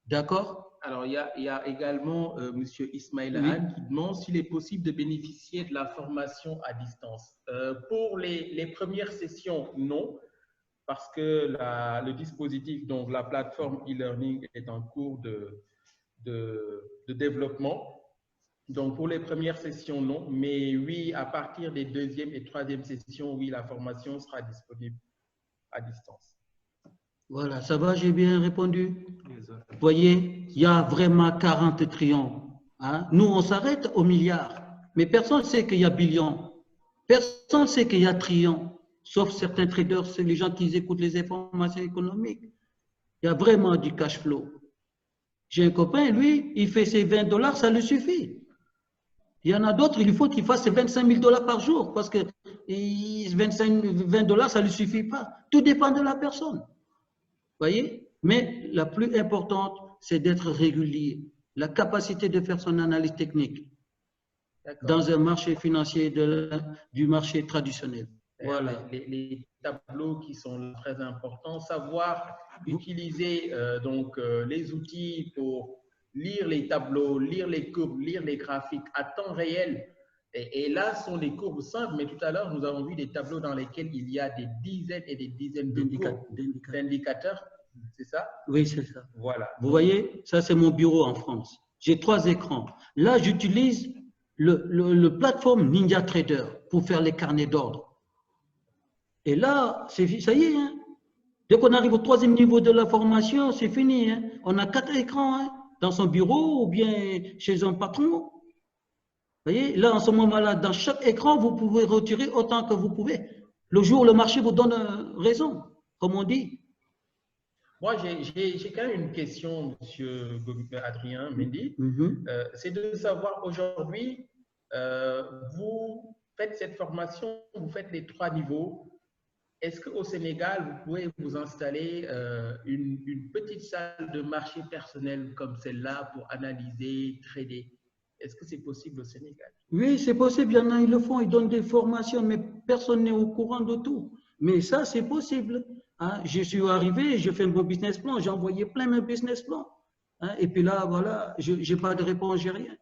D'accord? Alors, il y a également M. Ismaël Han qui demande s'il est possible de bénéficier de la formation à distance. Pour les premières sessions, non, parce que le dispositif, donc la plateforme e-learning est en cours de développement. Donc, pour les premières sessions, non. Mais oui, à partir des deuxième et troisième sessions, oui, la formation sera disponible à distance. Voilà, ça va, j'ai bien répondu. Vous voyez, il y a vraiment 40 trillions. Hein? Nous, on s'arrête au milliard. Mais personne ne sait qu'il y a billions. Personne ne sait qu'il y a trillions. Sauf certains traders, c'est les gens qui écoutent les informations économiques. Il y a vraiment du cash flow. J'ai un copain, lui, il fait ses 20 $, ça lui suffit. Il y en a d'autres, il faut qu'il fasse 25 000 $ par jour parce que 20 $, ça ne lui suffit pas. Tout dépend de la personne. Vous voyez? Mais la plus importante, c'est d'être régulier. La capacité de faire son analyse technique dans un marché financier du marché traditionnel. Voilà. Les tableaux qui sont très importants, savoir utiliser les outils pour lire les tableaux, lire les courbes, lire les graphiques à temps réel. Et là, ce sont des courbes simples, mais tout à l'heure, nous avons vu des tableaux dans lesquels il y a des dizaines et des dizaines d'indicateurs. C'est ça? Oui, c'est ça. Voilà. Vous voyez, ça, c'est mon bureau en France. J'ai 3 écrans. Là, j'utilise le plateforme Ninja Trader pour faire les carnets d'ordre. Et là, ça y est. Hein? Dès qu'on arrive au 3e niveau de la formation, c'est fini. Hein? On a 4 écrans. Hein? Dans son bureau ou bien chez un patron. Vous voyez, là, en ce moment-là, dans chaque écran, vous pouvez retirer autant que vous pouvez. Le jour où le marché vous donne raison, comme on dit. Moi, j'ai quand même une question, M. Adrien Mendy. C'est de savoir aujourd'hui, vous faites cette formation, vous faites les 3 niveaux. Est-ce qu'au Sénégal, vous pouvez vous installer une petite salle de marché personnel comme celle-là pour analyser, trader? Est-ce que c'est possible au Sénégal? Oui, c'est possible. Il y en a, ils le font, ils donnent des formations, mais personne n'est au courant de tout. Mais ça, c'est possible. Hein? Je suis arrivé, je fais mon business plan, j'ai envoyé plein de business plans. Hein? Et puis là, voilà, je n'ai pas de réponse, j'ai rien.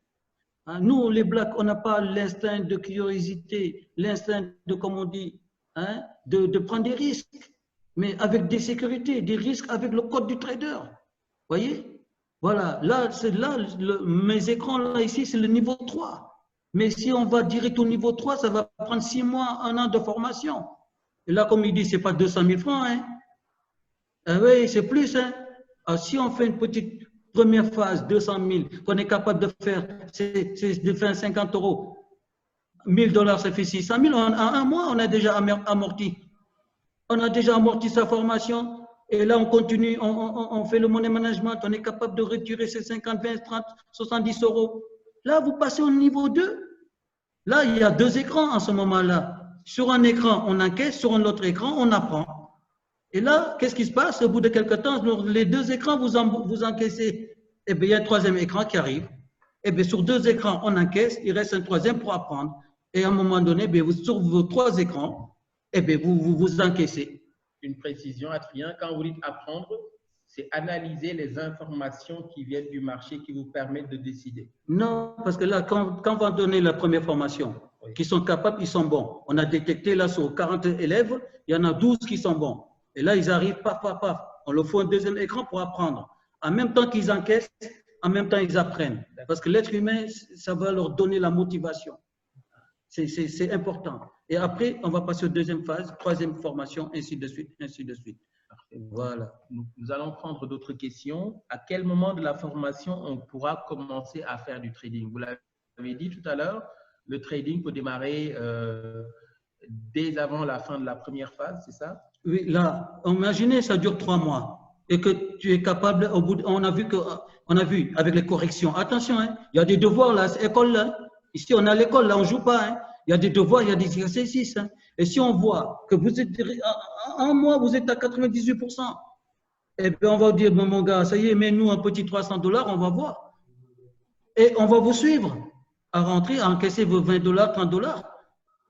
Hein? Nous, les Blacks, on n'a pas l'instinct de curiosité, l'instinct de, comme on dit, hein, de prendre des risques, mais avec des sécurités, des risques avec le code du trader. Vous voyez? Voilà, là, mes écrans, là, ici, c'est le niveau 3. Mais si on va direct au niveau 3, ça va prendre 6 mois, 1 an de formation. Et là, comme il dit, ce n'est pas 200 000 francs. Hein? Ah oui, c'est plus. Hein? Alors, si on fait une petite première phase, 200 000, qu'on est capable de faire, c'est de faire 50 €. 1 000 $, ça fait 600 000. En 1 mois, on a déjà amorti. On a déjà amorti sa formation. Et là, on continue, on fait le money management. On est capable de retirer ces 50, 20, 30, 70 €. Là, vous passez au niveau 2. Là, il y a deux écrans en ce moment-là. Sur un écran, on encaisse, sur un autre écran, on apprend. Et là, qu'est-ce qui se passe? Au bout de quelques temps, les deux écrans, vous encaissez. Eh bien, il y a un troisième écran qui arrive. Eh bien, sur deux écrans, on encaisse, il reste un troisième pour apprendre. Et à un moment donné, bien, sur vos trois écrans, eh bien, vous encaissez. Une précision, Adrien, quand vous dites apprendre, c'est analyser les informations qui viennent du marché qui vous permettent de décider. Non, parce que là, quand on va donner la première formation, Oui. qui sont capables, ils sont bons. On a détecté là sur 40 élèves, il y en a 12 qui sont bons. Et là, ils arrivent, paf, paf, paf. On leur faut un deuxième écran pour apprendre. En même temps qu'ils encaissent, en même temps ils apprennent. Parce que l'être humain, ça va leur donner la motivation. C'est important. Et après, on va passer aux deuxième phase, troisième formation, ainsi de suite, ainsi de suite. Voilà. Nous allons prendre d'autres questions. À quel moment de la formation on pourra commencer à faire du trading? Vous l'avez dit tout à l'heure, le trading peut démarrer dès avant la fin de la première phase, c'est ça? Oui, là, imaginez, ça dure 3 mois et que tu es capable, au bout, on a vu avec les corrections. Attention, hein, il y a des devoirs là, c'est école là. Ici, on a l'école là, on ne joue pas. Hein. Il y a des devoirs, il y a des exercices. Hein. Et si on voit que vous êtes, un mois, vous êtes à 98%, et bien on va vous dire, bon, mon gars, ça y est, mets-nous un petit $300, on va voir. Et on va vous suivre à rentrer, à encaisser vos $20, $30.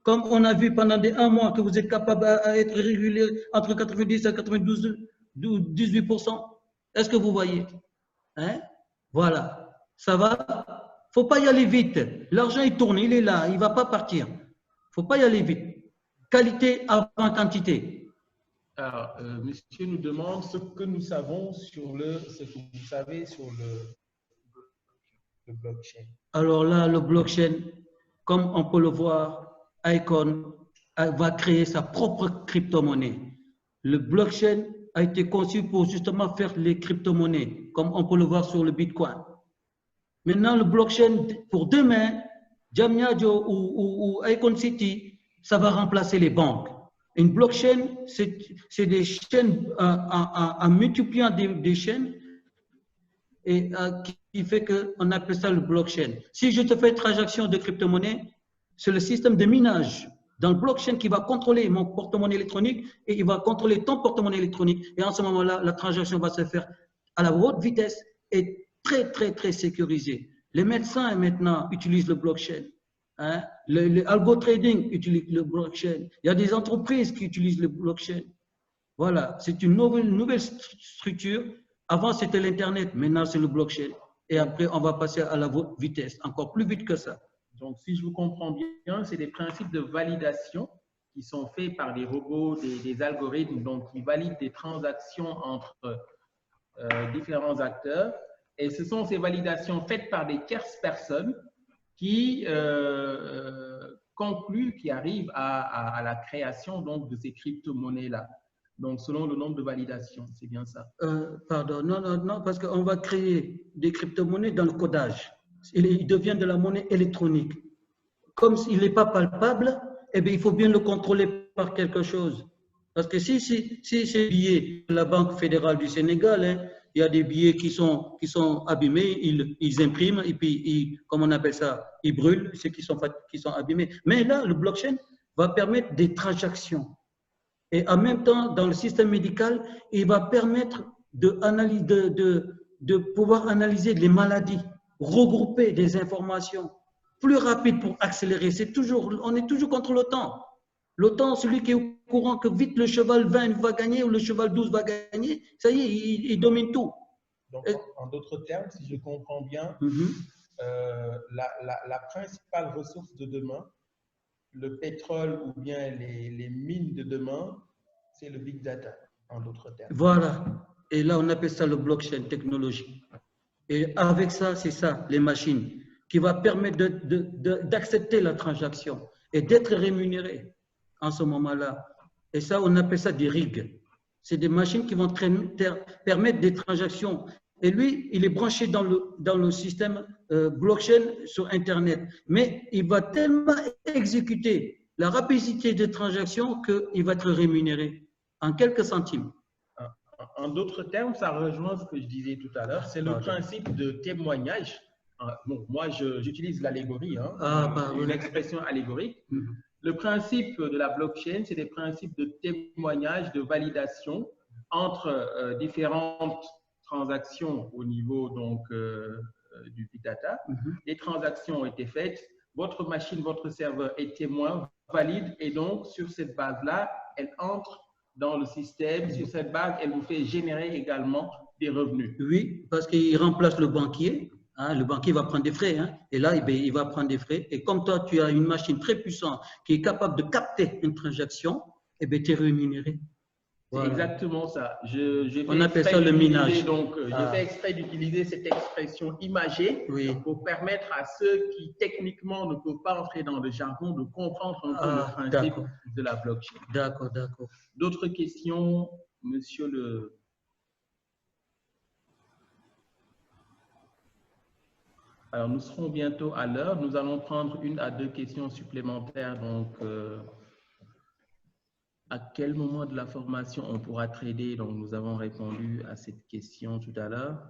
Comme on a vu pendant un mois que vous êtes capable à être régulier entre 90 et 92, 18%. Est-ce que vous voyez? Hein? Voilà. Ça va? Il ne faut pas y aller vite. L'argent, il tourne, il est là, il ne va pas partir. Il ne faut pas y aller vite. Qualité avant quantité. Alors, monsieur nous demande ce que nous savons sur ce que vous savez sur le blockchain. Alors là, le blockchain, comme on peut le voir, Icon va créer sa propre crypto-monnaie. Le blockchain a été conçu pour justement faire les crypto-monnaies, comme on peut le voir sur le Bitcoin. Maintenant, le blockchain, pour demain, Jamniadio ou Icon City, ça va remplacer les banques. Une blockchain, c'est des chaînes, en multipliant des chaînes, et qui fait qu'on appelle ça le blockchain. Si je te fais une transaction de crypto-monnaie, c'est le système de minage dans le blockchain qui va contrôler mon porte-monnaie électronique et il va contrôler ton porte-monnaie électronique. Et en ce moment-là, la transaction va se faire à la haute vitesse et très, très, très sécurisée. Les médecins maintenant utilisent le blockchain. Hein? Le algo trading utilise le blockchain. Il y a des entreprises qui utilisent le blockchain. Voilà, c'est une nouvelle structure. Avant, c'était l'Internet. Maintenant, c'est le blockchain. Et après, on va passer à la haute vitesse, encore plus vite que ça. Donc, si je vous comprends bien, c'est des principes de validation qui sont faits par des robots, des algorithmes, donc qui valident des transactions entre différents acteurs. Et ce sont ces validations faites par des tierces personnes qui concluent, qui arrivent à la création donc, de ces crypto-monnaies-là. Donc, selon le nombre de validations, c'est bien ça? Pardon, non, parce qu'on va créer des crypto-monnaies dans le codage. Il devient de la monnaie électronique. Comme s'il n'est pas palpable, eh bien, il faut bien le contrôler par quelque chose. Parce que si ces billets de la Banque fédérale du Sénégal, hein, il y a des billets qui sont abîmés, ils impriment et puis, comme on appelle ça, ils brûlent, ceux qui sont abîmés. Mais là, le blockchain va permettre des transactions. Et en même temps, dans le système médical, il va permettre de pouvoir analyser les maladies, regrouper des informations plus rapides pour accélérer. On est toujours contre le temps. Le temps, celui qui est au courant que vite le cheval 20 va gagner ou le cheval 12 va gagner, ça y est, il domine tout. Donc, en d'autres termes, si je comprends bien, la principale ressource de demain, le pétrole ou bien les mines de demain, c'est le big data, en d'autres termes. Voilà. Et là, on appelle ça le blockchain technologie. Et avec ça, c'est ça, les machines, qui va permettre d'accepter la transaction et d'être rémunéré en ce moment-là. Et ça, on appelle ça des rigs. C'est des machines qui vont permettre des transactions. Et lui, il est branché dans le système blockchain sur Internet. Mais il va tellement exécuter la rapidité des transactions qu'il va être rémunéré en quelques centimes. En d'autres termes, ça rejoint ce que je disais tout à l'heure, c'est le principe de témoignage bon, moi j'utilise l'allégorie, hein, oui. l'expression allégorique. Le principe de la blockchain, c'est des principes de témoignage, de validation entre différentes transactions au niveau donc, du big data. Les transactions ont été faites, votre machine, votre serveur est témoin, valide, et donc sur cette base-là, elle entre dans le système. Sur cette base, elle vous fait générer également des revenus. Oui, parce qu'il remplace le banquier. Hein, le banquier va prendre des frais. Hein, et là, il va prendre des frais. Et comme toi, tu as une machine très puissante qui est capable de capter une transaction, tu es rémunéré. Voilà. C'est exactement ça. On appelle ça le minage. Donc, j'ai fait exprès d'utiliser cette expression imagée pour permettre à ceux qui techniquement ne peuvent pas entrer dans le jargon de comprendre un peu le principe de la blockchain. D'accord, d'accord. D'autres questions, monsieur le... Alors, nous serons bientôt à l'heure. Nous allons prendre 1 à 2 questions supplémentaires. Donc, à quel moment de la formation on pourra trader? Donc, nous avons répondu à cette question tout à l'heure.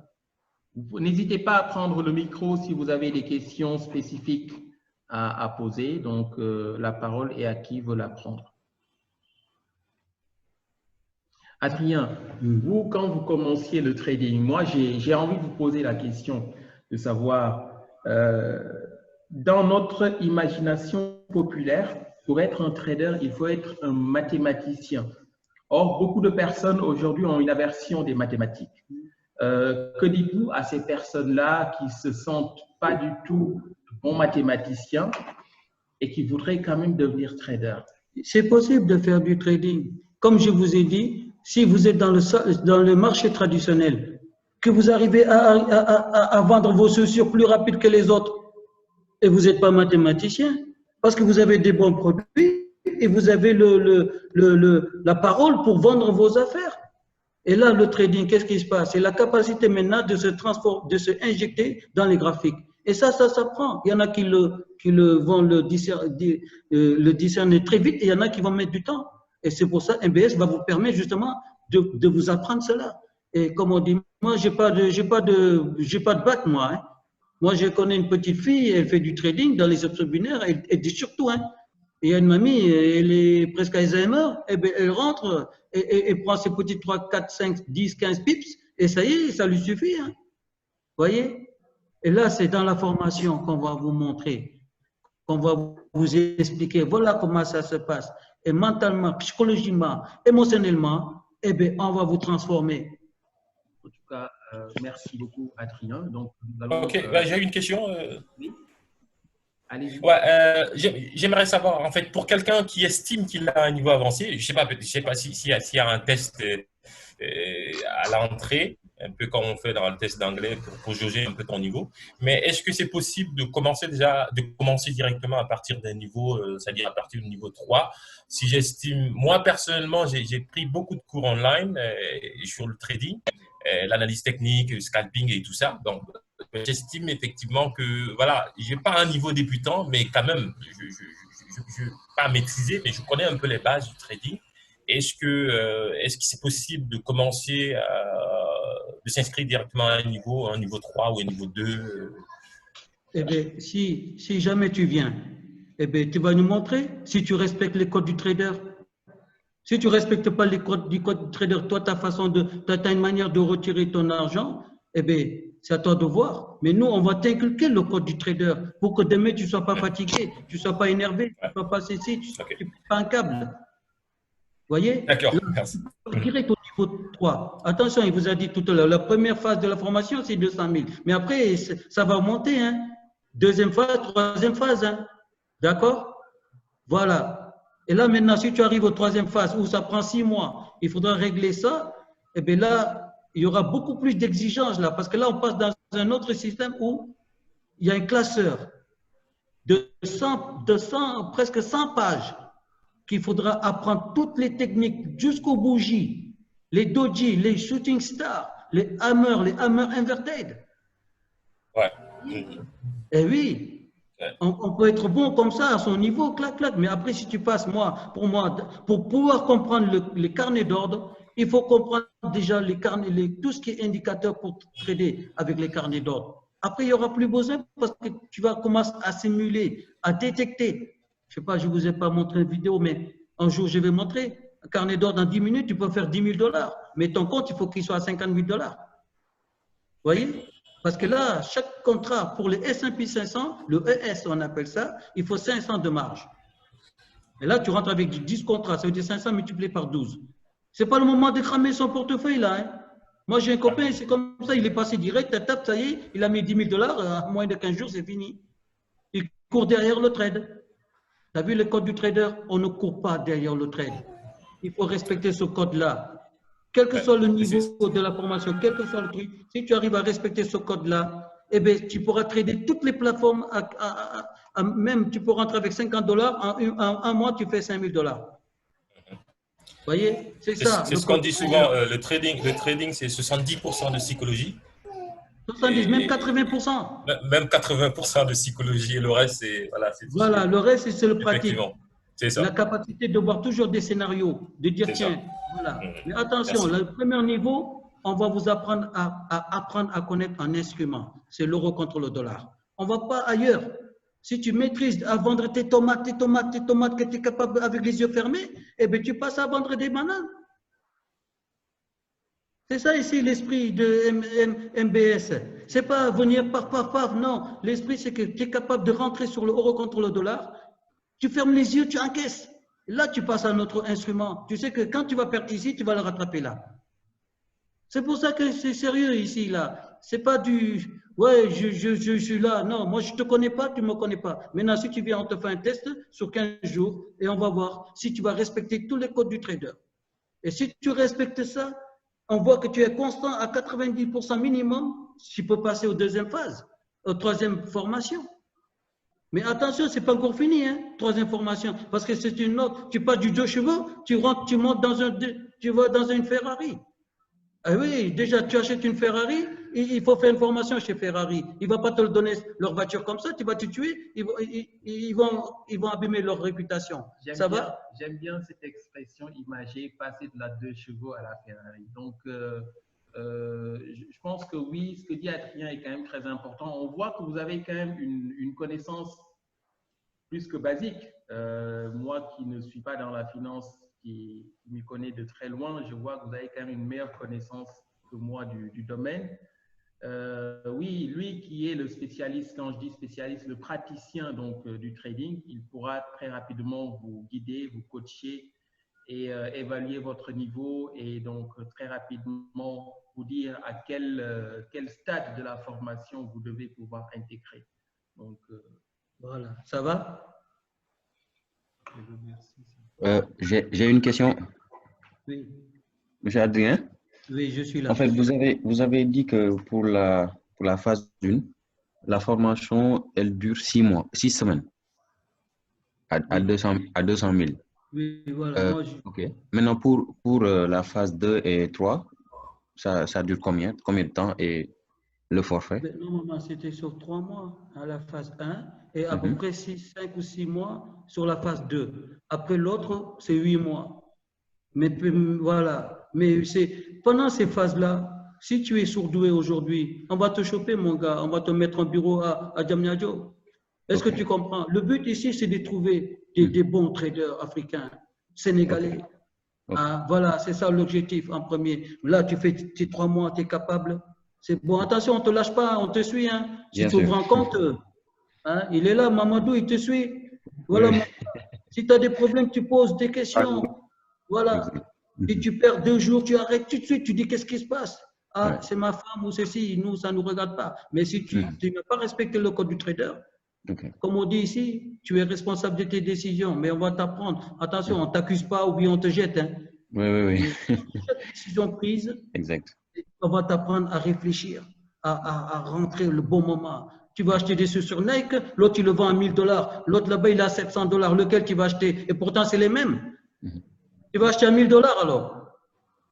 N'hésitez pas à prendre le micro si vous avez des questions spécifiques à poser. Donc, la parole est à qui veut la prendre. Adrien, vous, quand vous commenciez le trading, moi, j'ai envie de vous poser la question de savoir, dans notre imagination populaire, pour être un trader, il faut être un mathématicien. Or, beaucoup de personnes aujourd'hui ont une aversion des mathématiques. Que dites-vous à ces personnes-là qui ne se sentent pas du tout bons mathématiciens et qui voudraient quand même devenir trader? C'est possible de faire du trading. Comme je vous ai dit, si vous êtes dans le marché traditionnel, que vous arrivez à vendre vos chaussures plus rapide que les autres, et vous n'êtes pas mathématicien, parce que vous avez des bons produits et vous avez la parole pour vendre vos affaires. Et là, le trading, qu'est-ce qui se passe? C'est la capacité maintenant de se injecter dans les graphiques. Et ça prend. Il y en a qui vont le discerner très vite et il y en a qui vont mettre du temps. Et c'est pour ça MBS va vous permettre justement de vous apprendre cela. Et comme on dit, moi, j'ai pas de bac, moi. Hein. Moi, je connais une petite fille, elle fait du trading dans les options binaires, elle dit surtout, hein. Et il y a une mamie, elle est presque Alzheimer, et bien, elle rentre et prend ses petits 3, 4, 5, 10, 15 pips, et ça y est, ça lui suffit. Hein. Vous voyez? Et là, c'est dans la formation qu'on va vous montrer, qu'on va vous expliquer, voilà comment ça se passe. Et mentalement, psychologiquement, émotionnellement, eh bien, on va vous transformer. En tout cas, merci beaucoup, Adrien. Donc, ok, j'ai une question. Oui. Allez-y. Ouais, j'aimerais savoir, en fait, pour quelqu'un qui estime qu'il a un niveau avancé, je sais pas s'il y a un test à l'entrée, un peu comme on fait dans le test d'anglais pour jauger un peu ton niveau, mais est-ce que c'est possible de commencer directement à partir d'un niveau, c'est-à-dire à partir du niveau 3? Si j'estime, moi personnellement, j'ai pris beaucoup de cours online sur le trading, l'analyse technique, le scalping et tout ça. Donc, j'estime effectivement que, voilà, j'ai pas un niveau débutant, mais quand même, je pas maîtriser, mais je connais un peu les bases du trading. Est-ce que c'est possible de commencer de s'inscrire directement à un niveau 3 ou un niveau 2? Eh bien, si jamais tu viens, eh bien, tu vas nous montrer si tu respectes les codes du trader. Si tu ne respectes pas les codes du trader, toi, tu as une manière de retirer ton argent, eh bien, c'est à toi de voir. Mais nous, on va t'inculquer le code du trader pour que demain, tu ne sois pas fatigué, tu ne sois pas énervé, tu ne sois pas cessé, tu ne pètes pas un câble. Vous voyez? D'accord, merci. Direct au niveau 3. Attention, il vous a dit tout à l'heure, la première phase de la formation, c'est 200 000. Mais après, ça va monter. Hein. Deuxième phase, troisième phase. Hein. D'accord? Voilà. Et là, maintenant, si tu arrives aux troisième phase où ça prend 6 mois, il faudra régler ça. Et bien là, il y aura beaucoup plus d'exigences là. Parce que là, on passe dans un autre système où il y a un classeur de presque 100 pages qu'il faudra apprendre toutes les techniques jusqu'aux bougies, les doji, les shooting stars, les hammers inverted. Ouais. Et oui. On peut être bon comme ça à son niveau, clac, clac. Mais après, si tu passes, pour pouvoir comprendre les carnets d'ordre, il faut comprendre déjà tout ce qui est indicateur pour trader avec les carnets d'ordre. Après, il n'y aura plus besoin parce que tu vas commencer à simuler, à détecter. Je ne sais pas, je ne vous ai pas montré une vidéo, mais un jour, je vais montrer. Un carnet d'or dans 10 minutes, tu peux faire 10 000 $. Mais ton compte, il faut qu'il soit à 50 000 $. Vous voyez? Parce que là, chaque contrat pour les S&P 500, le ES, on appelle ça, il faut 500 de marge. Et là, tu rentres avec 10 contrats, ça veut dire 500 multiplié par 12. Ce n'est pas le moment de cramer son portefeuille là. Hein. Moi, j'ai un copain, c'est comme ça, il est passé direct, tape, ça y est, il a mis 10 000 $, en moins de 15 jours, c'est fini. Il court derrière le trade. Tu as vu le code du trader? On ne court pas derrière le trade. Il faut respecter ce code-là. Quel que soit le niveau de la formation, quel que soit le truc, si tu arrives à respecter ce code-là, eh bien, tu pourras trader toutes les plateformes, même tu peux rentrer avec 50 $, en un mois, tu fais 5 000 $. Vous voyez, c'est ça. C'est ce qu'on dit souvent, le trading c'est 70% de psychologie. 70, même 80%. Même 80% de psychologie et le reste, c'est… Voilà, le reste, c'est le pratique. C'est ça. La capacité de voir toujours des scénarios, de dire tiens, voilà. Mais attention, le premier niveau, on va vous apprendre à connaître un instrument. C'est l'euro contre le dollar. On ne va pas ailleurs. Si tu maîtrises à vendre tes tomates que tu es capable avec les yeux fermés, eh bien, tu passes à vendre des bananes. C'est ça ici l'esprit de MBS. Ce n'est pas venir paf, non. L'esprit, c'est que tu es capable de rentrer sur l'euro contre le dollar. Tu fermes les yeux, tu encaisses. Là, tu passes à un autre instrument. Tu sais que quand tu vas perdre ici, tu vas le rattraper là. C'est pour ça que c'est sérieux ici, là. C'est pas du « ouais, je suis là ». Non, moi, je ne te connais pas, tu ne me connais pas. Maintenant, si tu viens, on te fait un test sur 15 jours et on va voir si tu vas respecter tous les codes du trader. Et si tu respectes ça, on voit que tu es constant à 90% minimum, tu peux passer aux deuxième phase, aux troisième formation. Mais attention, ce n'est pas encore fini, hein, troisième formation, parce que c'est une autre. Tu passes du 2 chevaux, tu rentres, tu montes tu vas dans une Ferrari. Ah oui, déjà, tu achètes une Ferrari, il faut faire une formation chez Ferrari. Il ne va pas te le donner leur voiture comme ça, tu vas te tuer, ils vont abîmer leur réputation. Ça va? J'aime bien cette expression imagée, passer de la 2 chevaux à la Ferrari. Donc, je pense que oui, ce que dit Adrien est quand même très important. On voit que vous avez quand même une connaissance plus que basique. Moi qui ne suis pas dans la finance, qui m'y connaît de très loin, je vois que vous avez quand même une meilleure connaissance que moi du domaine. Oui, lui qui est le spécialiste, quand je dis spécialiste, le praticien donc, du trading, il pourra très rapidement vous guider, vous coacher et évaluer votre niveau et donc très rapidement vous dire à quel stade de la formation vous devez pouvoir intégrer. Donc, voilà, ça va? J'ai une question. Oui. Monsieur Adrien? Oui, je suis là. En fait, vous avez dit que pour la phase 1, la formation, elle dure 6 mois, 6 semaines à 200 000. Oui, voilà. OK. Maintenant, pour la phase 2 et 3, ça dure combien de temps et le forfait? Normalement, c'était sur 3 mois à la phase 1 et à peu près 5 ou 6 mois sur la phase 2. Après l'autre, c'est 8 mois. Mais voilà. Mais pendant ces phases-là, si tu es surdoué aujourd'hui, on va te choper, mon gars. On va te mettre en bureau à Diamniadio. Est-ce que tu comprends? Le but ici, c'est de trouver des bons traders africains, sénégalais. Ah, voilà, c'est ça l'objectif en premier. Là, tu fais tes 3 mois, tu es capable. C'est bon, attention, on ne te lâche pas, on te suit. Hein. Si tu ouvres un compte, hein, il est là, Mamadou, il te suit. Voilà. Oui. Si tu as des problèmes, tu poses des questions. Voilà. Si tu perds 2 jours, tu arrêtes tout de suite, tu dis qu'est-ce qui se passe? Ah, c'est ma femme ou ceci, nous, ça ne nous regarde pas. Mais si tu n'as pas respecté le code du trader, comme on dit ici, tu es responsable de tes décisions, mais on va t'apprendre. Attention, on ne t'accuse pas ou bien on te jette. Hein. Oui. Chaque décision prise, exact. On va t'apprendre à réfléchir, à rentrer le bon moment. Tu vas acheter des chaussures sur Nike, l'autre il le vend à 1 000 $, l'autre là-bas il a 700 $, lequel tu vas acheter? Et pourtant c'est les mêmes. Tu vas acheter à 1 000 $ alors?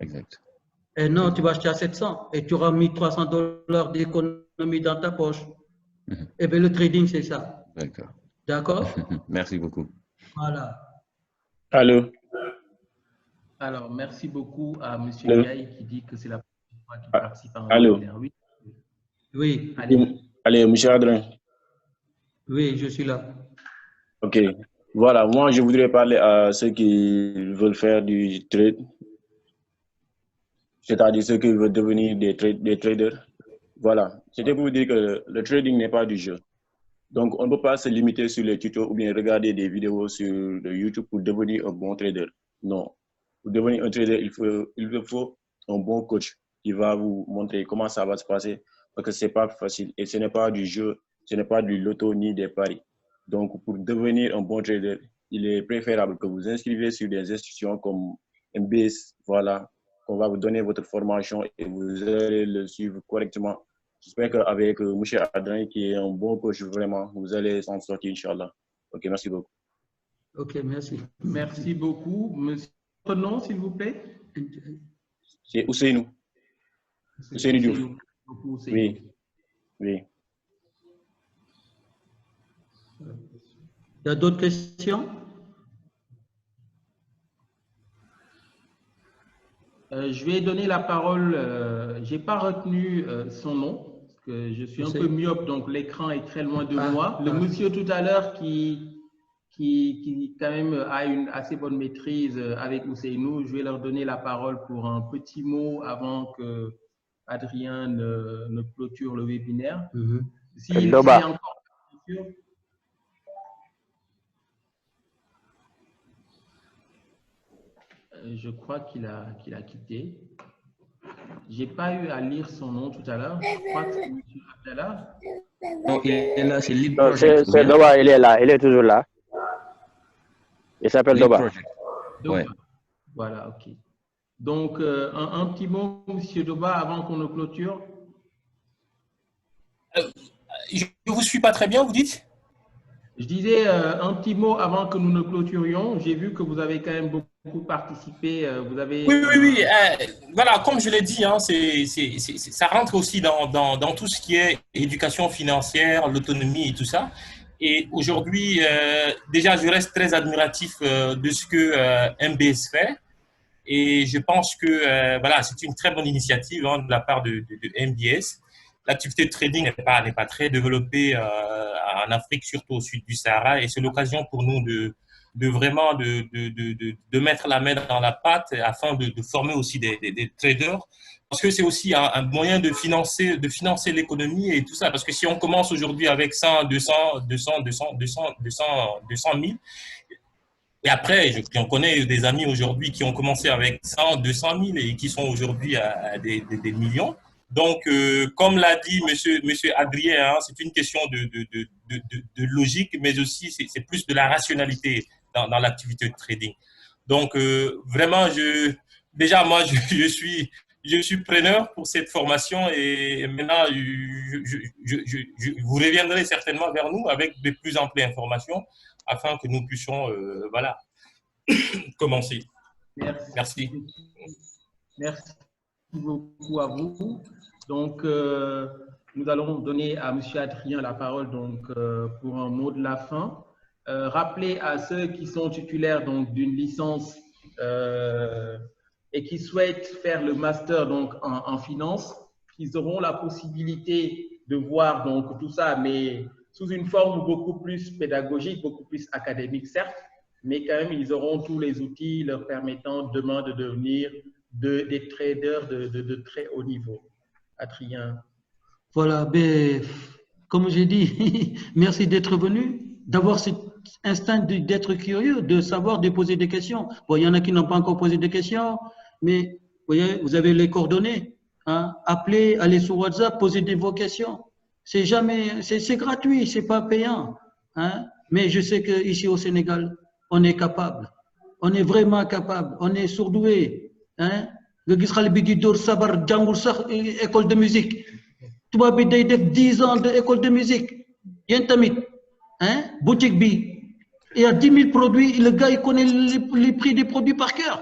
Exact. Et non, tu vas acheter à 700 et tu auras mis 300 $ d'économie dans ta poche. Et bien le trading c'est ça. D'accord. D'accord? Merci beaucoup. Voilà. Allô? Alors, merci beaucoup à M. Gaï qui dit que c'est la première fois qu'il participe à un Allô? webinaire. Oui. Oui. Allez. Allez, monsieur Adrien. Oui, je suis là. OK. Voilà, moi, je voudrais parler à ceux qui veulent faire du trade, c'est-à-dire ceux qui veulent devenir des traders. Voilà, c'était pour vous dire que le trading n'est pas du jeu. Donc, on ne peut pas se limiter sur les tutos ou bien regarder des vidéos sur le YouTube pour devenir un bon trader. Non. Pour devenir un trader, il faut un bon coach qui va vous montrer comment ça va se passer parce que ce n'est pas facile et ce n'est pas du jeu, ce n'est pas du loto ni des paris. Donc, pour devenir un bon trader, il est préférable que vous inscrivez sur des institutions comme MBS, voilà, qu'on va vous donner votre formation et vous allez le suivre correctement. J'espère qu'avec M. Adrien, qui est un bon coach, vraiment, vous allez s'en sortir, Inch'Allah. OK, merci beaucoup. OK, merci. Merci beaucoup. Monsieur, votre nom, s'il vous plaît? C'est Ousseinou. Ousseinou Diouf. Oui. Oui. Il y a d'autres questions? Je vais donner la parole. Je n'ai pas retenu son nom, parce que je suis un peu myope, donc l'écran est très loin de moi. Le monsieur tout à l'heure qui quand même a une assez bonne maîtrise avec Ousseinou, je vais leur donner la parole pour un petit mot avant que Adrien ne clôture le webinaire. Doba. Je crois qu'il a quitté. J'ai pas eu à lire son nom tout à l'heure. Je crois que c'est M. Abdallah. Non, il est là, c'est Lead Non, Project. c'est Doba, il est là, il est toujours là. Il s'appelle Lead Doba. Project. Ouais. Voilà, ok. Donc, un petit mot, M. Doba, avant qu'on ne clôture. Je ne vous suis pas très bien, vous dites? Je disais un petit mot avant que nous ne clôturions. J'ai vu que vous avez quand même beaucoup participé. Vous avez... Oui. Voilà, comme je l'ai dit, hein, ça rentre aussi dans tout ce qui est éducation financière, l'autonomie et tout ça. Et aujourd'hui, déjà, je reste très admiratif de ce que MBS fait. Et je pense que voilà, c'est une très bonne initiative hein, de la part de MBS. L'activité de trading n'est pas très développée en Afrique, surtout au sud du Sahara, et c'est l'occasion pour nous de vraiment de mettre la main dans la pâte afin de former aussi des traders, parce que c'est aussi un moyen de financer l'économie et tout ça. Parce que si on commence aujourd'hui avec 100, 200 000, et après, j'en connais des amis aujourd'hui qui ont commencé avec 100, 200 000 et qui sont aujourd'hui à des millions. Donc, comme l'a dit monsieur Adrien, hein, c'est une question de logique, mais aussi c'est plus de la rationalité dans l'activité de trading. Donc, vraiment, moi, je suis preneur pour cette formation et maintenant, vous reviendrez certainement vers nous avec de plus amples informations afin que nous puissions voilà, commencer. Merci. Merci beaucoup à vous. Donc, nous allons donner à M. Adrien la parole donc, pour un mot de la fin. Rappeler à ceux qui sont titulaires d'une licence et qui souhaitent faire le master donc, en finance, qu'ils auront la possibilité de voir donc, tout ça, mais sous une forme beaucoup plus pédagogique, beaucoup plus académique, certes, mais quand même, ils auront tous les outils leur permettant demain de devenir des traders de très haut niveau. Adrien. Voilà, ben, comme j'ai dit, merci d'être venu, d'avoir cet instinct d'être curieux, de savoir, de poser des questions. Bon, il y en a qui n'ont pas encore posé des questions, mais vous voyez, vous avez les coordonnées. Hein, appelez, allez sur WhatsApp, posez vos questions. C'est gratuit, c'est pas payant. Hein, mais je sais qu'ici au Sénégal, on est capable. On est vraiment capable. On est surdoué. Hein, nga gis xale bi di dóor sabar jàngul sax école de musique tubaab bi day def 10 ans de école de musique yéen tamit hein boutique bi il y a 10 000 produits le gars il connaît les prix des produits par cœur.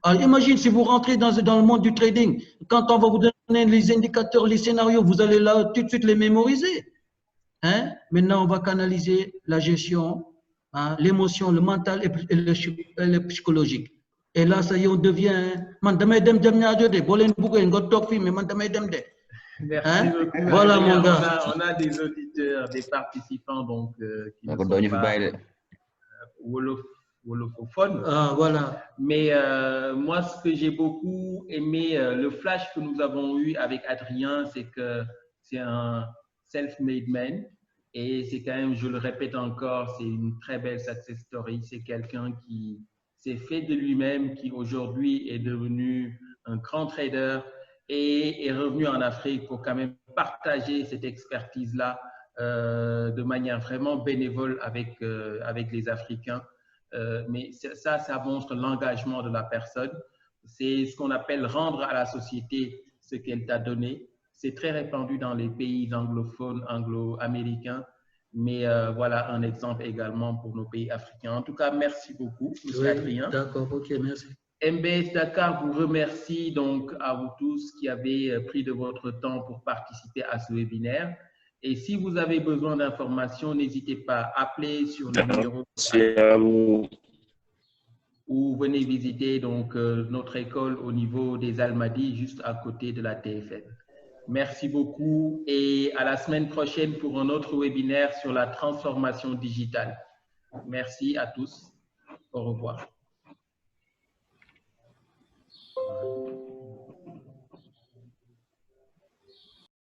Alors imagine si vous rentrez dans le monde du trading, quand on va vous donner les indicateurs, les scénarios, vous allez là tout de suite les mémoriser. Hein, maintenant on va canaliser la gestion, hein, l'émotion, le mental et le psychologique. Et là, ça y est, on devient. Man damay dem Diamniadio de, boo leen buggee nga toog fii mais man damay dem de. Merci Hein? beaucoup. Voilà, Adrien. mon gars. On a des auditeurs, des participants donc, qui ne D'accord, sont donc, pas wolofophones. Ah, voilà. Mais moi, ce que j'ai beaucoup aimé, le flash que nous avons eu avec Adrien, c'est que c'est un self-made man. Et c'est quand même, je le répète encore, c'est une très belle success story. C'est quelqu'un qui s'est fait de lui-même, qui aujourd'hui est devenu un grand trader et est revenu en Afrique pour quand même partager cette expertise-là de manière vraiment bénévole avec les Africains. Mais ça montre l'engagement de la personne. C'est ce qu'on appelle rendre à la société ce qu'elle t'a donné. C'est très répandu dans les pays anglophones, anglo-américains. Mais voilà un exemple également pour nos pays africains. En tout cas, merci beaucoup, M. Adrien. D'accord, ok, merci. MBS Dakar vous remercie donc à vous tous qui avez pris de votre temps pour participer à ce webinaire. Et si vous avez besoin d'informations, n'hésitez pas à appeler sur le numéro. Merci à vous. Ou venez visiter donc notre école au niveau des Almadies, juste à côté de la TFN. Merci beaucoup et à la semaine prochaine pour un autre webinaire sur la transformation digitale. Merci à tous. Au revoir.